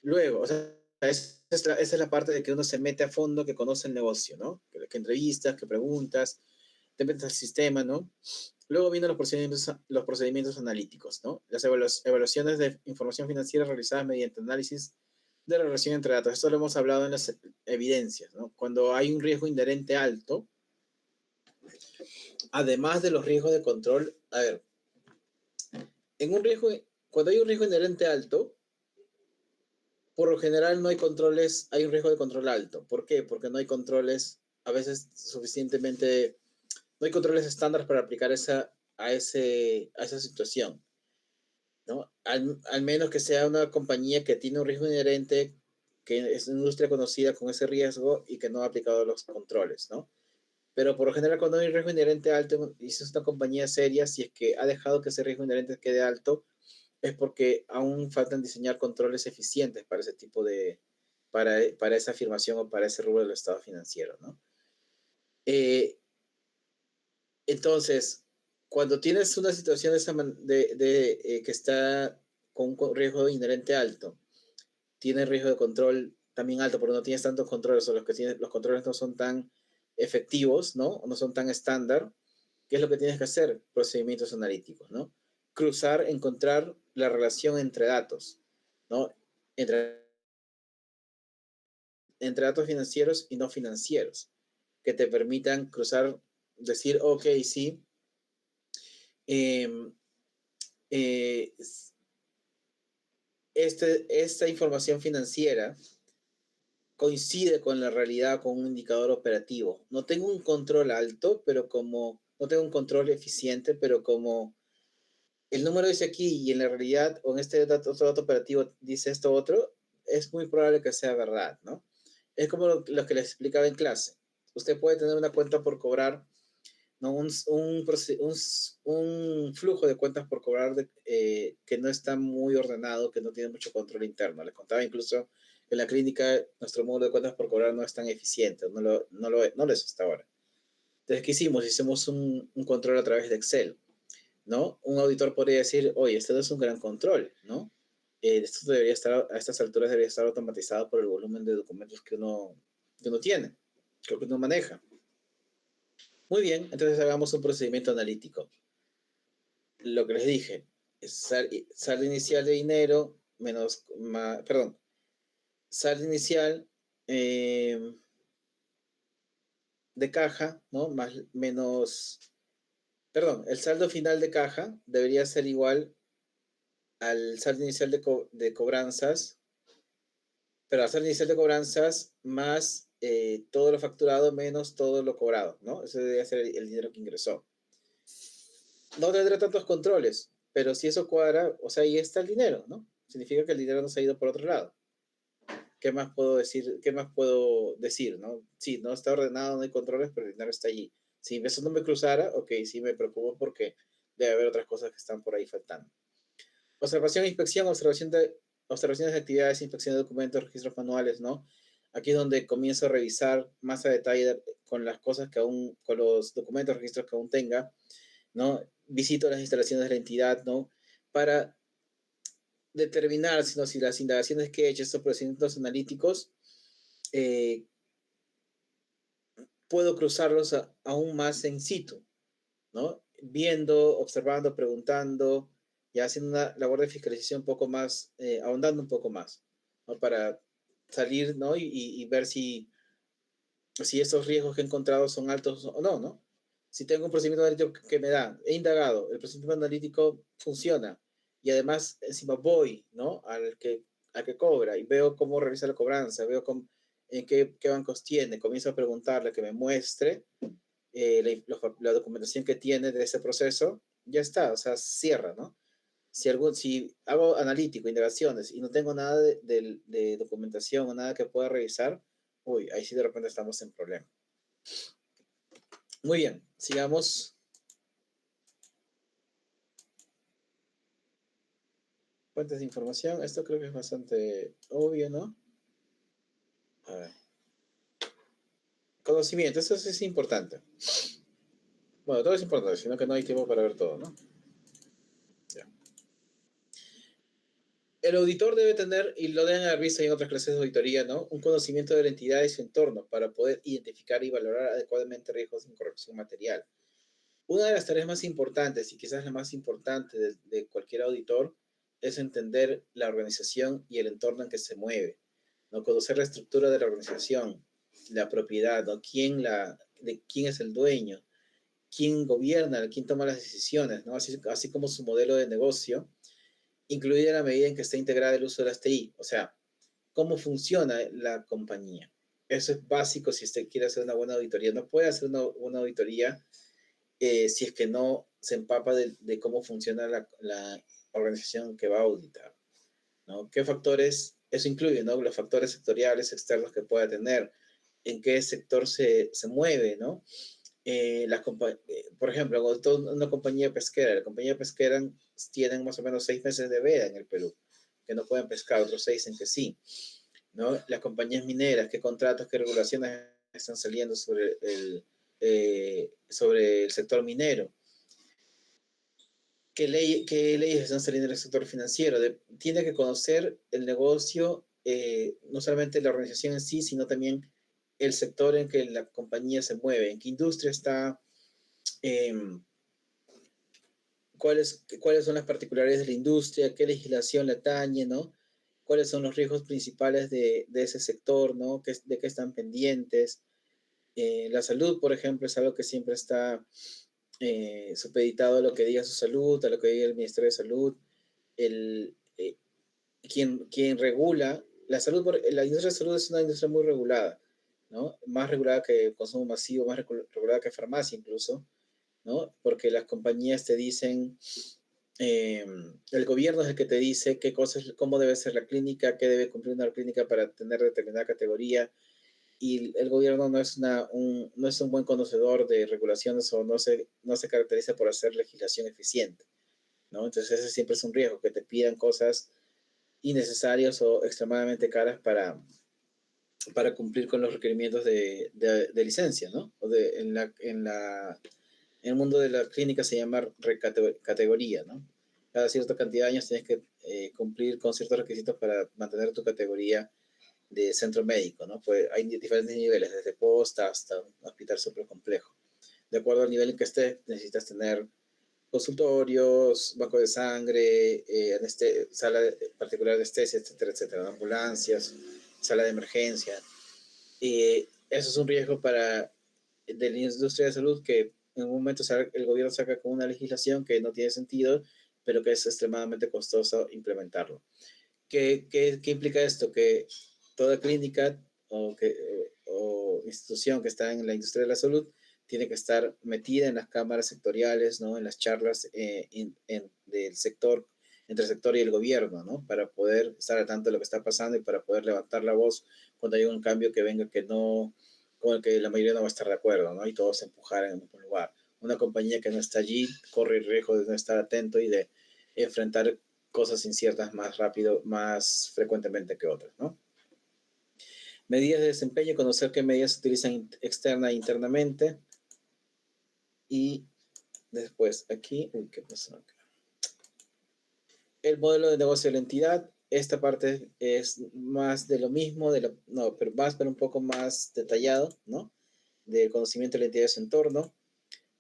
Luego, o sea, esa es la parte de que uno se mete a fondo, que conoce el negocio, ¿no? Que entrevistas, que preguntas, te metes al sistema, ¿no? Luego vienen los procedimientos analíticos, ¿no? Las evaluaciones de información financiera realizadas mediante análisis de relación entre datos. Esto lo hemos hablado en las evidencias, ¿no? Cuando hay un riesgo inherente alto, además de los riesgos de control, a ver, cuando hay un riesgo inherente alto, por lo general no hay controles, hay un riesgo de control alto. ¿Por qué? Porque no hay controles a veces suficientemente, no hay controles estándar para aplicar a esa situación, ¿no? Al menos que sea una compañía que tiene un riesgo inherente, que es una industria conocida con ese riesgo y que no ha aplicado los controles, ¿no? Pero por lo general cuando hay un riesgo inherente alto y si es una compañía seria, si es que ha dejado que ese riesgo inherente quede alto, es porque aún faltan diseñar controles eficientes para ese tipo para esa afirmación o para ese rubro del estado financiero, ¿no? Entonces, cuando tienes una situación que está con un riesgo inherente alto, tiene riesgo de control también alto, porque no tienes tantos controles, o los controles no son tan efectivos, ¿no? No son tan estándar. ¿Qué es lo que tienes que hacer? Procedimientos analíticos, ¿no? Cruzar, encontrar la relación entre datos, ¿no? Entre datos financieros y no financieros, que te permitan cruzar, decir, ok, sí, eh, eh, esta información financiera coincide con la realidad, con un indicador operativo. No tengo un control alto, pero no tengo un control eficiente, pero como el número dice aquí y en la realidad, o en este otro dato operativo dice esto otro, es muy probable que sea verdad, ¿no? Es como lo que les explicaba en clase. Usted puede tener una cuenta por cobrar, ¿no? Un flujo de cuentas por cobrar que no está muy ordenado, que no tiene mucho control interno. Les contaba incluso en la clínica, nuestro módulo de cuentas por cobrar no es tan eficiente, no lo es hasta ahora. Entonces, ¿qué hicimos? Hicimos un control a través de Excel, ¿no? Un auditor podría decir, oye, este no es un gran control, ¿no? Esto debería estar, a estas alturas debería estar automatizado por el volumen de documentos que uno tiene, que uno maneja. Muy bien, entonces hagamos un procedimiento analítico. Lo que les dije, saldo inicial de dinero menos, perdón, saldo inicial de caja, ¿no? Perdón, el saldo final de caja debería ser igual al saldo inicial de cobranzas, pero al saldo inicial de cobranzas más todo lo facturado menos todo lo cobrado, ¿no? Ese debería ser el dinero que ingresó. No tendrá tantos controles, pero si eso cuadra, o sea, ahí está el dinero, ¿no? Significa que el dinero no se ha ido por otro lado. ¿Qué más puedo decir? ¿Qué más puedo decir, no? Sí, no está ordenado, no hay controles, pero el dinero está allí. Si eso no me cruzara, ok, sí me preocupo porque debe haber otras cosas que están por ahí faltando. Observación e inspección, observaciones de actividades, inspección de documentos, registros manuales, ¿no? Aquí es donde comienzo a revisar más a detalle con las cosas que aún, con los documentos, registros que aún tenga, ¿no? Visito las instalaciones de la entidad, ¿no? Para determinar si las indagaciones que he hecho, estos procedimientos analíticos, puedo cruzarlos aún más en situ, ¿no? Viendo, observando, preguntando y haciendo una labor de fiscalización un poco más, ahondando un poco más, ¿no? Para salir, ¿no? Y ver si estos riesgos que he encontrado son altos o no, ¿no? Si tengo un procedimiento analítico que me da, he indagado, el procedimiento analítico funciona y además encima voy, ¿no? Al que cobra y veo cómo realiza la cobranza, veo en qué bancos tiene, comienzo a preguntarle que me muestre la documentación que tiene de ese proceso, ya está, o sea, cierra, ¿no? Si hago analítico, indagaciones y no tengo nada de documentación o nada que pueda revisar, uy, ahí sí de repente estamos en problema. Muy bien, sigamos. Fuentes de información, esto creo que es bastante obvio, ¿no? A ver. Conocimiento, esto sí es importante. Bueno, todo es importante, sino que no hay tiempo para ver todo, ¿no? Ya. El auditor debe tener, y lo deben haber visto en otras clases de auditoría, ¿no? Un conocimiento de la entidad y su entorno para poder identificar y valorar adecuadamente riesgos de incorrección material. Una de las tareas más importantes, y quizás la más importante de cualquier auditor, es entender la organización y el entorno en que se mueve, ¿no? Conocer la estructura de la organización, la propiedad, ¿no? De quién es el dueño, quién gobierna, quién toma las decisiones, ¿no? Así como su modelo de negocio, incluida la medida en que está integrada el uso de las TI, o sea, cómo funciona la compañía. Eso es básico si usted quiere hacer una buena auditoría. No puede hacer una auditoría si es que no se empapa de cómo funciona la organización que va a auditar, ¿no? ¿Qué factores? Eso incluye, ¿no? Los factores sectoriales externos que pueda tener, en qué sector se mueve, ¿no? Por ejemplo, una compañía pesquera, la compañía pesquera tienen más o menos 6 meses de veda en el Perú, que no pueden pescar, otros 6 en que sí, ¿no? Las compañías mineras, qué contratos, qué regulaciones están saliendo sobre el sector minero, qué leyes están saliendo en el sector financiero. Tiene que conocer el negocio, no solamente la organización en sí, sino también el sector en que la compañía se mueve, en qué industria está, em, cuáles son las particularidades de la industria, qué legislación le atañe, ¿no? Cuáles son los riesgos principales de ese sector, ¿no? De qué están pendientes. La salud, por ejemplo, es algo que siempre está supeditado a lo que diga su salud, a lo que diga el Ministerio de Salud. El, quien regula la salud, la industria de salud es una industria muy regulada, ¿no? Más regulada que el consumo masivo, más regulada que farmacia incluso, ¿no? Porque las compañías te dicen, el gobierno es el que te dice qué cosas, cómo debe ser la clínica, qué debe cumplir una clínica para tener determinada categoría, y el gobierno no es, no es un buen conocedor de regulaciones o no se caracteriza por hacer legislación eficiente, ¿no? Entonces ese siempre es un riesgo, que te pidan cosas innecesarias o extremadamente caras para cumplir con los requerimientos de licencia, ¿no? O en el mundo de la clínica se llama categoría, ¿no? Cada cierta cantidad de años tienes que cumplir con ciertos requisitos para mantener tu categoría de centro médico, ¿no? Pues hay diferentes niveles, desde posta hasta un hospital súper complejo. De acuerdo al nivel en que estés, necesitas tener consultorios, banco de sangre, sala particular de anestesia, etcétera, etcétera, ambulancias, sala de emergencia. Eso es un riesgo de la industria de salud, que en un momento el gobierno saca con una legislación que no tiene sentido, pero que es extremadamente costoso implementarlo. ¿Qué implica esto? Que toda clínica o institución que está en la industria de la salud tiene que estar metida en las cámaras sectoriales, ¿no? En las charlas del sector, entre el sector y el gobierno, ¿no? Para poder estar al tanto de lo que está pasando y para poder levantar la voz cuando hay un cambio que venga con el que la mayoría no va a estar de acuerdo, ¿no? Y todos se empujar en un lugar. Una compañía que no está allí corre el riesgo de no estar atento y de enfrentar cosas inciertas más rápido, más frecuentemente que otras, ¿no? Medidas de desempeño, conocer qué medidas se utilizan externa e internamente. Y después aquí, ¿qué pasó acá? El modelo de negocio de la entidad. Esta parte es más de lo mismo, pero un poco más detallado, ¿no? Del conocimiento de la entidad de su entorno.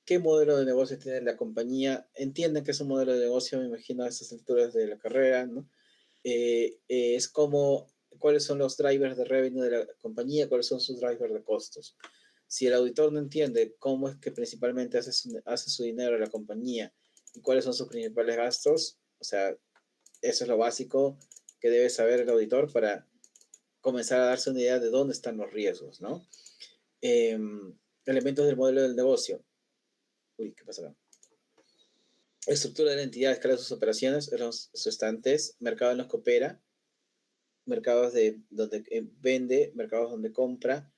¿Qué modelo de negocio tiene la compañía? Entienden que es un modelo de negocio, me imagino, a estas alturas de la carrera, ¿no? Es como cuáles son los drivers de revenue de la compañía, cuáles son sus drivers de costos. Si el auditor no entiende cómo es que principalmente hace su dinero la compañía y cuáles son sus principales gastos, o sea, eso es lo básico que debe saber el auditor para comenzar a darse una idea de dónde están los riesgos, ¿no? Elementos del modelo del negocio. Uy, ¿qué pasa acá? Estructura de la entidad, escala de sus operaciones, los estantes, mercado en los que opera, mercados donde vende, mercados donde compra,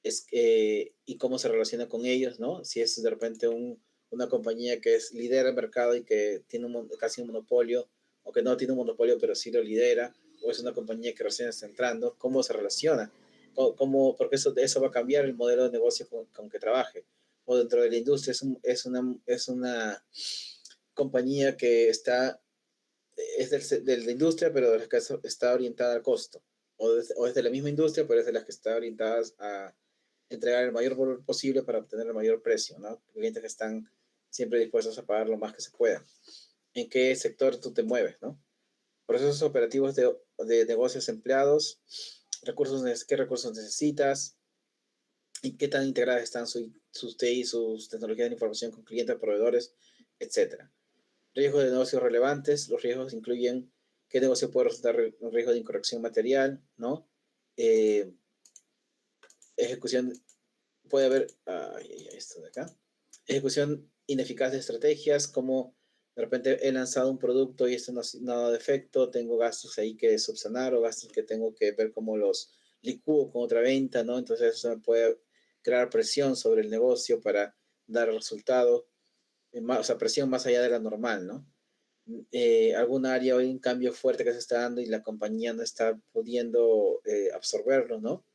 y cómo se relaciona con ellos, ¿no? Si es de repente una compañía que es líder del mercado y que tiene casi un monopolio, o que no tiene un monopolio pero sí lo lidera, o es una compañía que recién está entrando, cómo se relaciona, porque eso va a cambiar el modelo de negocio con que trabaje. O dentro de la industria es una compañía que es de la industria, pero de las que está orientada al costo. O es de la misma industria, pero es de las que está orientadas a entregar el mayor valor posible para obtener el mayor precio, ¿no? Clientes que están siempre dispuestos a pagar lo más que se pueda. ¿En qué sector tú te mueves, no? Procesos operativos de negocios empleados, qué recursos necesitas y qué tan integradas están sus TI, sus tecnologías de información con clientes, proveedores, etcétera. Riesgos de negocios relevantes. Los riesgos incluyen qué negocio puede resultar un riesgo de incorrección material, ¿no? Ejecución, puede haber, esto de acá, ejecución ineficaz de estrategias, como de repente he lanzado un producto y esto no ha dado efecto, tengo gastos ahí que subsanar o gastos que tengo que ver cómo los licúo con otra venta, ¿no? Entonces eso me puede crear presión sobre el negocio para dar resultado, o sea, presión más allá de la normal, ¿no? Algún área o hay un cambio fuerte que se está dando y la compañía no está pudiendo absorberlo, ¿no?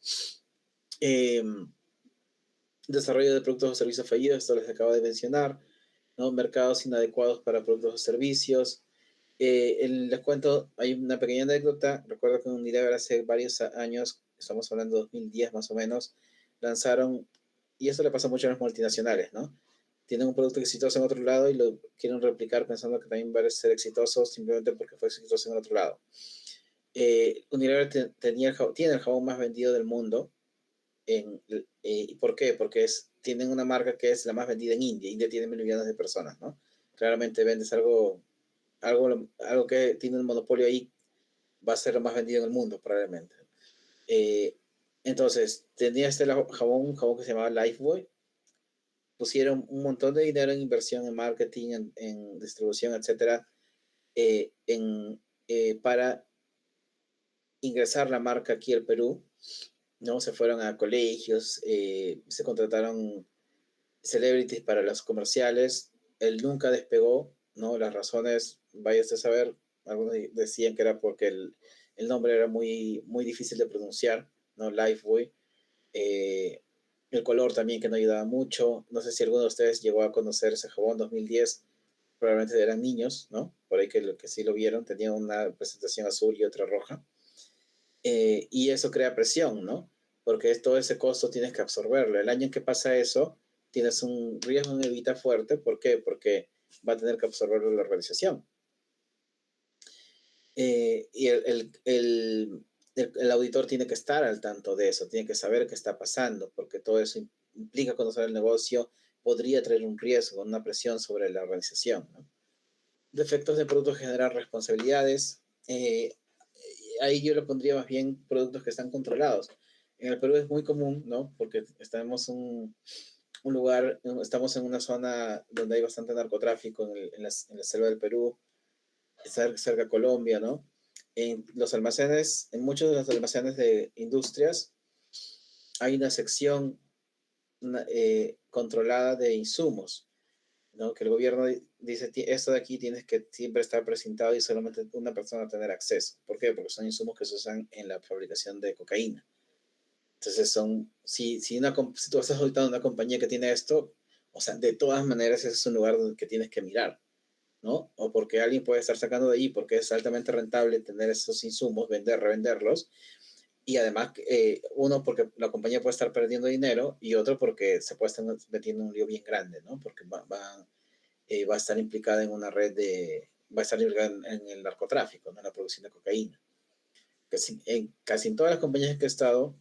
Desarrollo de productos o servicios fallidos, esto les acabo de mencionar, ¿no? Mercados inadecuados para productos o servicios. Les cuento, hay una pequeña anécdota. Recuerdo que en Unilever hace varios años, estamos hablando de 2010 más o menos, lanzaron, y eso le pasa mucho a las multinacionales, ¿no? Tienen un producto exitoso en otro lado y lo quieren replicar pensando que también va a ser exitoso simplemente porque fue exitoso en otro lado. Unilever tiene el jabón más vendido del mundo. ¿Y por qué? Porque tienen una marca que es la más vendida en India. India tiene 1.000 millones de personas, ¿no? Claramente vendes algo que tiene un monopolio ahí, va a ser lo más vendido en el mundo, probablemente. Entonces, tenía un jabón que se llamaba Lifebuoy. Pusieron un montón de dinero en inversión, en marketing, en distribución, etcétera, para ingresar la marca aquí al Perú, ¿no? Se fueron a colegios, se contrataron celebrities para los comerciales. Él nunca despegó, ¿no? Las razones, vaya usted a saber, algunos decían que era porque el nombre era muy, muy difícil de pronunciar, ¿no? Lifebuoy. El color también que no ayudaba mucho. No sé si alguno de ustedes llegó a conocer ese jabón 2010. Probablemente eran niños, ¿no? Por ahí que sí lo vieron. Tenía una presentación azul y otra roja. Y eso crea presión, ¿no? Porque todo ese costo tienes que absorberlo. El año en que pasa eso, tienes un riesgo en evita fuerte. ¿Por qué? Porque va a tener que absorberlo la organización. Y el auditor tiene que estar al tanto de eso, tiene que saber qué está pasando, porque todo eso implica conocer el negocio, podría traer un riesgo, una presión sobre la organización, ¿no? Defectos de productos generan responsabilidades. Ahí yo le pondría más bien productos que están controlados. En el Perú es muy común, ¿no? Porque estamos en un lugar, estamos en una zona donde hay bastante narcotráfico en la selva del Perú, cerca de Colombia, ¿no? En muchos de los almacenes de industrias hay una sección controlada de insumos, ¿no? Que el gobierno dice, esto de aquí tienes que siempre estar presentado y solamente una persona tener acceso. ¿Por qué? Porque son insumos que se usan en la fabricación de cocaína. Entonces si tú estás auditando una compañía que tiene esto, o sea, de todas maneras ese es un lugar que tienes que mirar, ¿no? O porque alguien puede estar sacando de ahí porque es altamente rentable tener esos insumos, revenderlos, y además, uno, porque la compañía puede estar perdiendo dinero, y otro, porque se puede estar metiendo en un lío bien grande, ¿no? Porque va a estar implicada en una red va a estar implicada en el narcotráfico, ¿no? En la producción de cocaína. Casi en todas las compañías que he estado,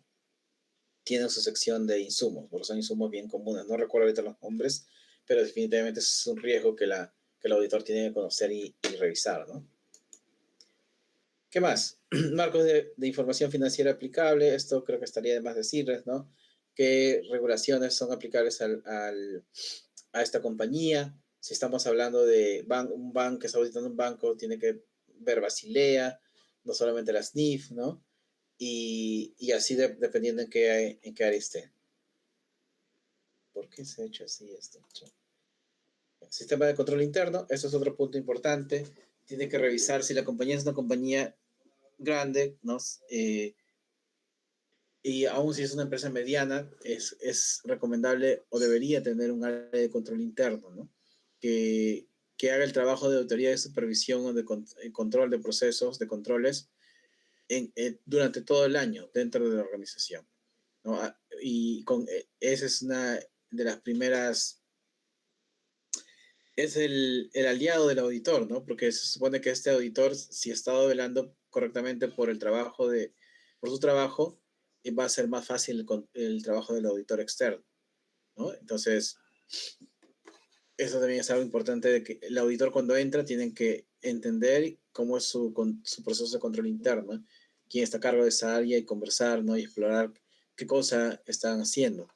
tienen su sección de insumos, porque son insumos bien comunes. No recuerdo ahorita los nombres, pero definitivamente es un riesgo que el auditor tiene que conocer y revisar, ¿no? ¿Qué más? Marcos de información financiera aplicable. Esto creo que estaría de más decirles, ¿no? ¿Qué regulaciones son aplicables a esta compañía? Si estamos hablando de un banco que está auditando un banco, tiene que ver Basilea, no solamente la SNIF, ¿no? Y así dependiendo en qué área esté. ¿Por qué se ha hecho así esto? Sistema de control interno, eso es otro punto importante. Tiene que revisar si la compañía es una compañía grande, ¿no? Y aún si es una empresa mediana, es recomendable o debería tener un área de control interno, ¿no? Que haga el trabajo de auditoría, de supervisión o de control de procesos, de controles durante todo el año dentro de la organización, ¿no? Y esa es una de las primeras, es el aliado del auditor, ¿no? Porque se supone que este auditor, si ha estado velando correctamente por su trabajo, va a ser más fácil el trabajo del auditor externo, ¿no? Entonces, eso también es algo importante, de que el auditor cuando entra tiene que entender cómo es su proceso de control interno, ¿no? Quién está a cargo de esa área y conversar, ¿no? Y explorar qué cosa están haciendo.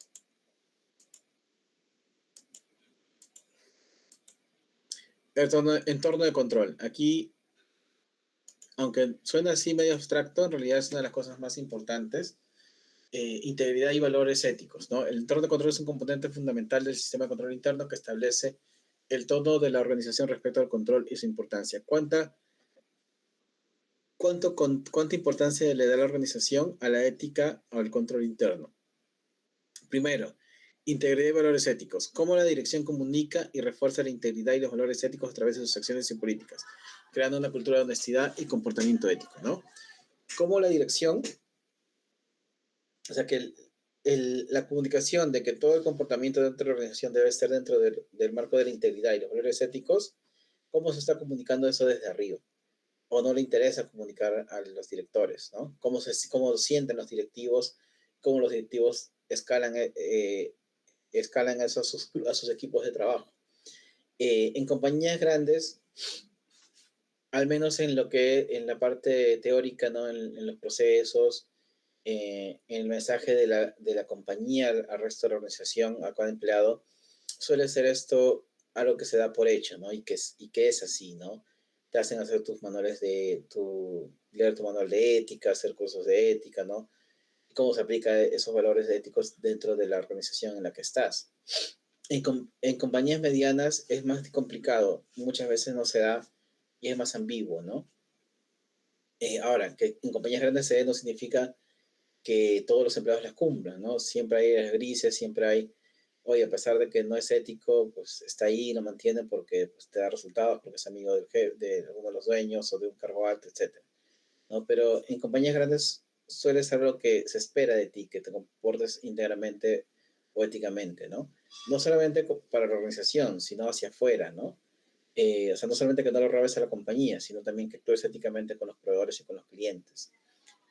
Entorno de control. Aquí, aunque suena así medio abstracto, en realidad es una de las cosas más importantes. Integridad y valores éticos, ¿no? El entorno de control es un componente fundamental del sistema de control interno que establece el tono de la organización respecto al control y su importancia. ¿Cuánta importancia le da la organización a la ética o al control interno? Primero, integridad y valores éticos. ¿Cómo la dirección comunica y refuerza la integridad y los valores éticos a través de sus acciones y políticas? Creando una cultura de honestidad y comportamiento ético, ¿no? ¿Cómo la dirección, o sea, que la comunicación de que todo el comportamiento dentro de la organización debe estar dentro del marco de la integridad y los valores éticos, ¿cómo se está comunicando eso desde arriba? ¿O no le interesa comunicar a los directores, ¿no? ¿Cómo sienten los directivos? ¿Cómo los directivos escalan eso a sus equipos de trabajo? En compañías grandes, al menos en la parte teórica, ¿no? En los procesos, el mensaje de la compañía al resto de la organización, a cada empleado, suele ser esto algo que se da por hecho, ¿no? Y que es así, ¿no? Te hacen hacer leer tu manual de ética, hacer cursos de ética, ¿no? Y cómo se aplica esos valores éticos dentro de la organización en la que estás. En compañías medianas es más complicado, muchas veces no se da y es más ambiguo, ¿no? Ahora, que en compañías grandes se dé no significa que todos los empleados las cumplan, ¿no? Siempre hay áreas grises, siempre hay, oye, a pesar de que no es ético, pues está ahí, lo mantiene porque pues, te da resultados, porque es amigo del jefe, de uno de los dueños o de un cargo alto, etcétera, ¿no? Pero en compañías grandes suele ser lo que se espera de ti, que te comportes íntegramente o éticamente, ¿no? No solamente para la organización, sino hacia afuera, ¿no? O sea, no solamente que no lo robes a la compañía, sino también que actúes éticamente con los proveedores y con los clientes.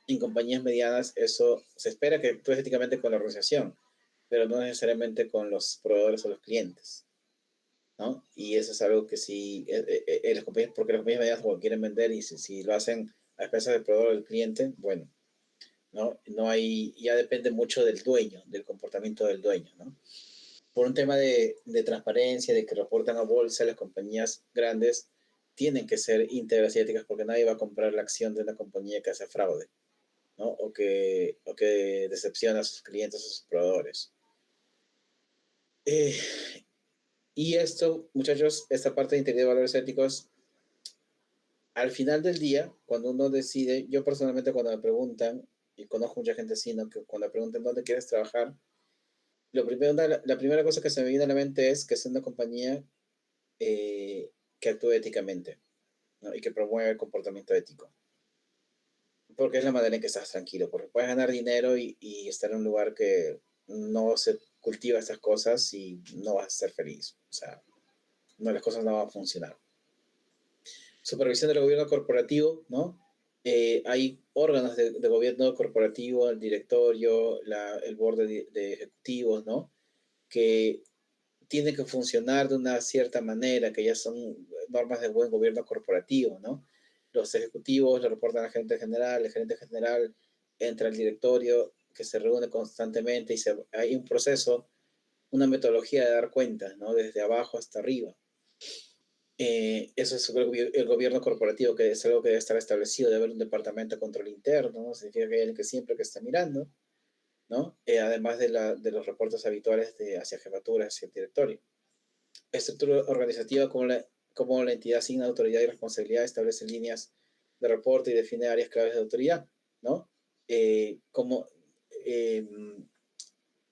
En compañías medianas eso se espera que actúes éticamente con la organización, pero no necesariamente con los proveedores o los clientes, ¿no? Y eso es algo que sí, las compañías, porque las compañías medianas bueno, quieren vender y si lo hacen a expensas del proveedor o del cliente, bueno, ¿no? No hay, ya depende mucho del dueño, del comportamiento del dueño, ¿no? Por un tema de transparencia, de que reportan a bolsa, las compañías grandes tienen que ser íntegras y éticas porque nadie va a comprar la acción de una compañía que hace fraude, ¿no? O que decepciona a sus clientes, a sus proveedores. Y esto, muchachos, esta parte de integridad de valores éticos, al final del día, cuando uno decide, yo personalmente cuando me preguntan, y conozco mucha gente así, ¿no? Que cuando me preguntan dónde quieres trabajar, la primera cosa que se me viene a la mente es que sea una compañía que actúe éticamente, ¿no? Y que promueva el comportamiento ético. Porque es la manera en que estás tranquilo, porque puedes ganar dinero y estar en un lugar que no se cultiva estas cosas y no vas a ser feliz. O sea, no, las cosas no van a funcionar. Supervisión del gobierno corporativo, ¿no? Hay órganos de gobierno corporativo, el directorio, el board de ejecutivos, ¿no? Que tienen que funcionar de una cierta manera, que ya son normas de buen gobierno corporativo, ¿no? Los ejecutivos le reportan al gerente general, el gerente general entra al directorio que se reúne constantemente y hay un proceso, una metodología de dar cuentas, ¿no? Desde abajo hasta arriba. Eso es el gobierno corporativo, que es algo que debe estar establecido, debe haber un departamento de control interno, ¿no? Significa que hay alguien que siempre que está mirando, ¿no? Además de los reportes habituales hacia jefaturas, hacia el directorio. Estructura organizativa, como la entidad asigna autoridad y responsabilidad, establece líneas de reporte y define áreas claves de autoridad, ¿no? Como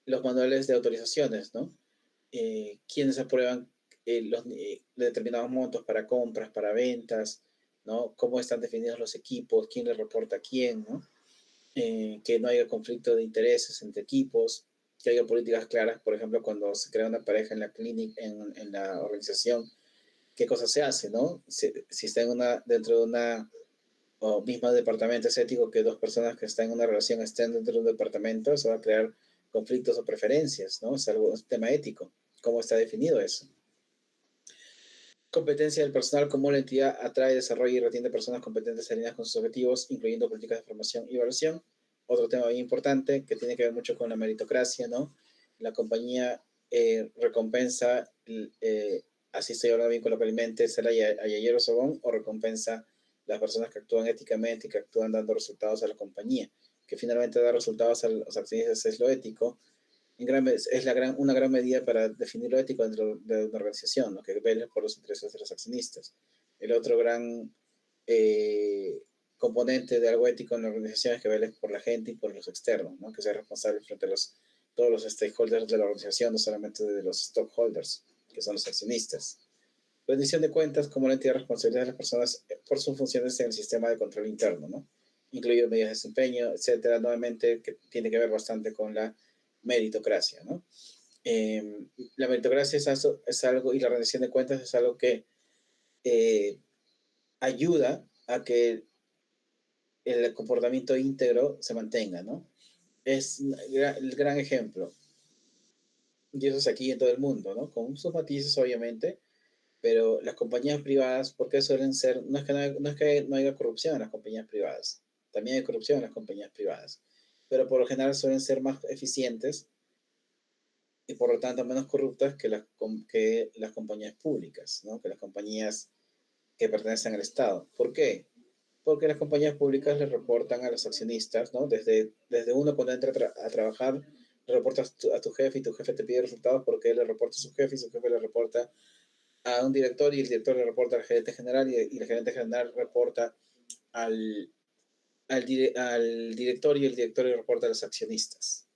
los manuales de autorizaciones, ¿no? Quienes aprueban determinados montos para compras, para ventas, ¿no? Cómo están definidos los equipos, quién le reporta a quién, ¿no? Que no haya conflicto de intereses entre equipos, que haya políticas claras, por ejemplo, cuando se crea una pareja en la clínica, en la organización, qué cosa se hace, ¿no? Si está dentro de una o mismo departamento es ético que dos personas que están en una relación estén dentro de un departamento, eso va a crear conflictos o preferencias, ¿no? Es un tema ético. ¿Cómo está definido eso? Competencia del personal, cómo la entidad atrae, desarrolla y retiene personas competentes alineadas con sus objetivos, incluyendo políticas de formación y evaluación. Otro tema bien importante que tiene que ver mucho con la meritocracia, ¿no? La compañía recompensa, así estoy hablando bien coloquialmente, ser ayayero sobón, o recompensa las personas que actúan éticamente y que actúan dando resultados a la compañía, que finalmente da resultados a los accionistas es lo ético. Es una gran medida para definir lo ético dentro de una organización, ¿no? Que vele por los intereses de los accionistas. El otro gran componente de algo ético en la organización es que vele por la gente y por los externos, ¿no? Que sea responsable frente a todos los stakeholders de la organización, no solamente de los stockholders, que son los accionistas. Rendición de cuentas como la entidad responsabilidad de las personas por sus funciones en el sistema de control interno, ¿no? Incluido medidas de desempeño, etcétera. Nuevamente, que tiene que ver bastante con la meritocracia, ¿no? La meritocracia es algo, y la rendición de cuentas es algo que ayuda a que el comportamiento íntegro se mantenga, ¿no? Es el gran ejemplo. Y eso es aquí en todo el mundo, ¿no? Con sus matices, obviamente, pero las compañías privadas, ¿por qué suelen ser? No es que no haya corrupción en las compañías privadas, también hay corrupción en las compañías privadas, pero por lo general suelen ser más eficientes y por lo tanto menos corruptas que las compañías públicas, ¿no? Que las compañías que pertenecen al Estado. ¿Por qué? Porque las compañías públicas le reportan a los accionistas, ¿no? Desde uno cuando entra a trabajar, le reportas a tu jefe y tu jefe te pide resultados porque él le reporta a su jefe y su jefe le reporta a un director y el director le reporta al gerente general y el gerente general reporta al, al director y el director le reporta a los accionistas,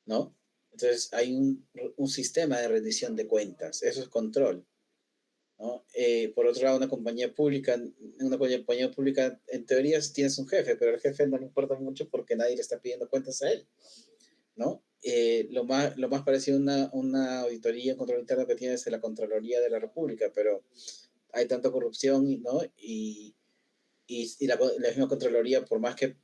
¿no? Entonces hay un sistema de rendición de cuentas, eso es control, ¿no? Por otro lado, una compañía pública en teoría tienes un jefe, pero al jefe no le importa mucho porque nadie le está pidiendo cuentas a él, ¿no? Lo más parecido a una auditoría, un control interno que tienes es la Contraloría de la República, pero hay tanta corrupción, ¿no? Y la misma Contraloría, por más que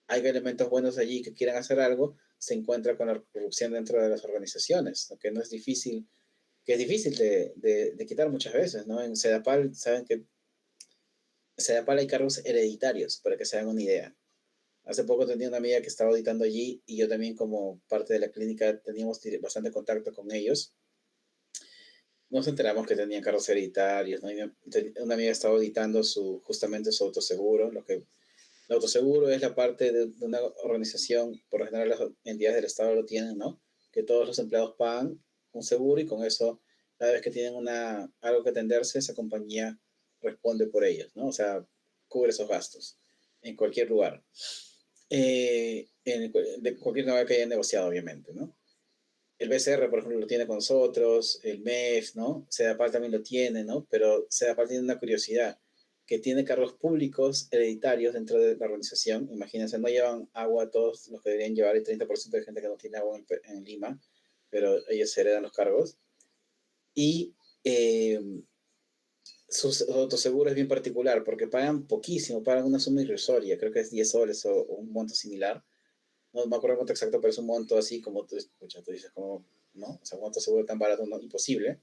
haya elementos buenos allí que quieran hacer algo, se encuentra con la corrupción dentro de las organizaciones, ¿no? Que no es difícil, que es difícil de quitar muchas veces, ¿no? En Sedapal, saben que en Sedapal hay cargos hereditarios, para que se hagan una idea. Hace poco tenía una amiga que estaba auditando allí y yo también como parte de la clínica teníamos bastante contacto con ellos. Nos enteramos que tenían cargos hereditarios, ¿no? Una amiga estaba auditando justamente su autoseguro. El autoseguro es la parte de una organización, por lo general las entidades del Estado lo tienen, ¿no? Que todos los empleados pagan un seguro y con eso, cada vez que tienen algo que atenderse, esa compañía responde por ellos, ¿no? O sea, cubre esos gastos en cualquier lugar. De cualquier lugar que hayan negociado, obviamente, ¿no? El BCR, por ejemplo, lo tiene con nosotros, el MEF, ¿no? Sedapal también lo tiene, ¿no? Pero Sedapal tiene una curiosidad, que tiene cargos públicos hereditarios dentro de la organización. Imagínense, no llevan agua todos los que deberían llevar, hay 30% de gente que no tiene agua en Lima, pero ellos heredan los cargos. Y su autoseguro es bien particular, porque pagan poquísimo, pagan una suma irrisoria, creo que es 10 soles o un monto similar. No me acuerdo el monto exacto, pero es un monto así como tú dices, como, ¿no? O sea, un monto seguro tan barato, no, imposible.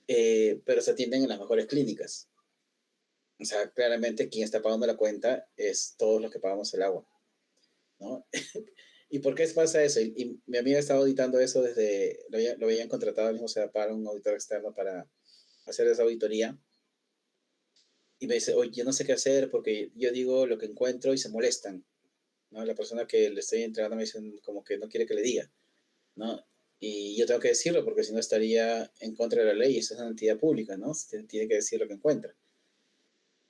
Pero se atienden en las mejores clínicas. O sea, claramente quien está pagando la cuenta es todos los que pagamos el agua, ¿no? ¿Y por qué pasa eso? Y mi amiga estaba auditando eso lo habían contratado al mismo para un auditor externo para hacer esa auditoría. Y me dice, oye, yo no sé qué hacer porque yo digo lo que encuentro y se molestan, ¿no? La persona que le estoy entregando me dice como que no quiere que le diga, ¿no? Y yo tengo que decirlo porque si no estaría en contra de la ley. Eso es una entidad pública, ¿no? Tiene que decir lo que encuentra.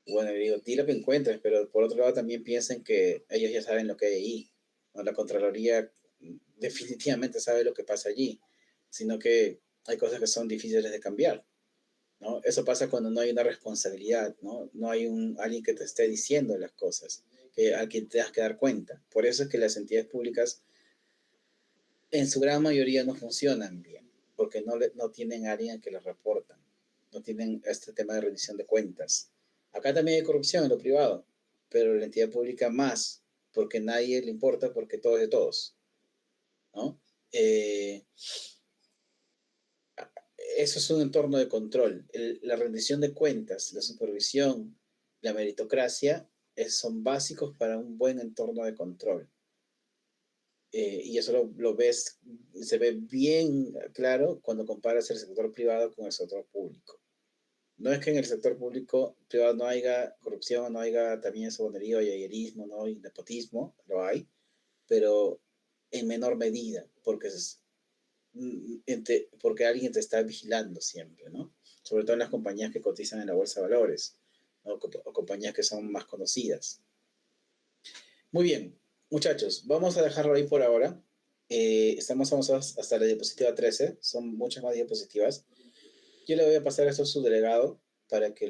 Bueno, digo, di lo que encuentres, pero por otro lado también piensen que ellos ya saben lo que hay ahí, ¿no? La Contraloría definitivamente sabe lo que pasa allí, sino que hay cosas que son difíciles de cambiar, ¿no? Eso pasa cuando no hay una responsabilidad, ¿no? No hay alguien que te esté diciendo las cosas, a quien te das que dar cuenta. Por eso es que las entidades públicas en su gran mayoría no funcionan bien, porque no tienen a alguien que les reportan, no tienen este tema de rendición de cuentas. Acá también hay corrupción en lo privado, pero en la entidad pública más, porque nadie le importa, porque todo es de todos, ¿no? Eso es un entorno de control. La rendición de cuentas, la supervisión, la meritocracia son básicos para un buen entorno de control. Y eso lo ves, se ve bien claro cuando comparas el sector privado con el sector público. No es que en el sector privado no haya corrupción, no haya también sobonería y ayerismo, no hay nepotismo, lo hay, pero en menor medida, porque alguien te está vigilando siempre, ¿no? Sobre todo en las compañías que cotizan en la bolsa de valores, ¿no? O compañías que son más conocidas. Muy bien, muchachos, vamos a dejarlo ahí por ahora. Estamos avanzados hasta la diapositiva 13, son muchas más diapositivas. Yo le voy a pasar esto a su delegado para que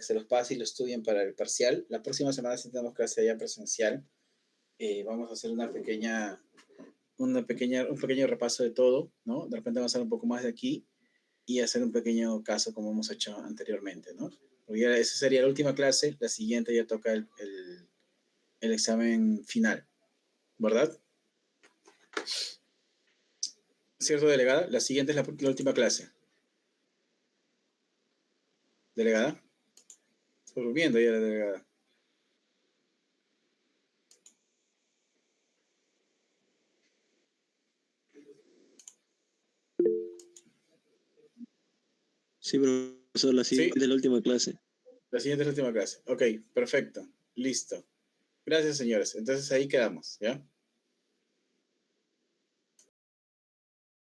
se los pase y lo estudien para el parcial. La próxima semana sí tenemos clase ya presencial. Vamos a hacer una pequeña un pequeño repaso de todo, ¿no? De repente avanzar un poco más de aquí y hacer un pequeño caso como hemos hecho anteriormente, ¿no? Porque ya esa sería la última clase, la siguiente ya toca el examen final, ¿verdad? ¿Cierto, delegada? La siguiente es la última clase. ¿Delegada? Estoy durmiendo ya la delegada. Sí, profesor, la ¿Sí? siguiente es la última clase. La siguiente es la última clase. Ok, perfecto. Listo. Gracias, señores. Entonces ahí quedamos, ¿ya?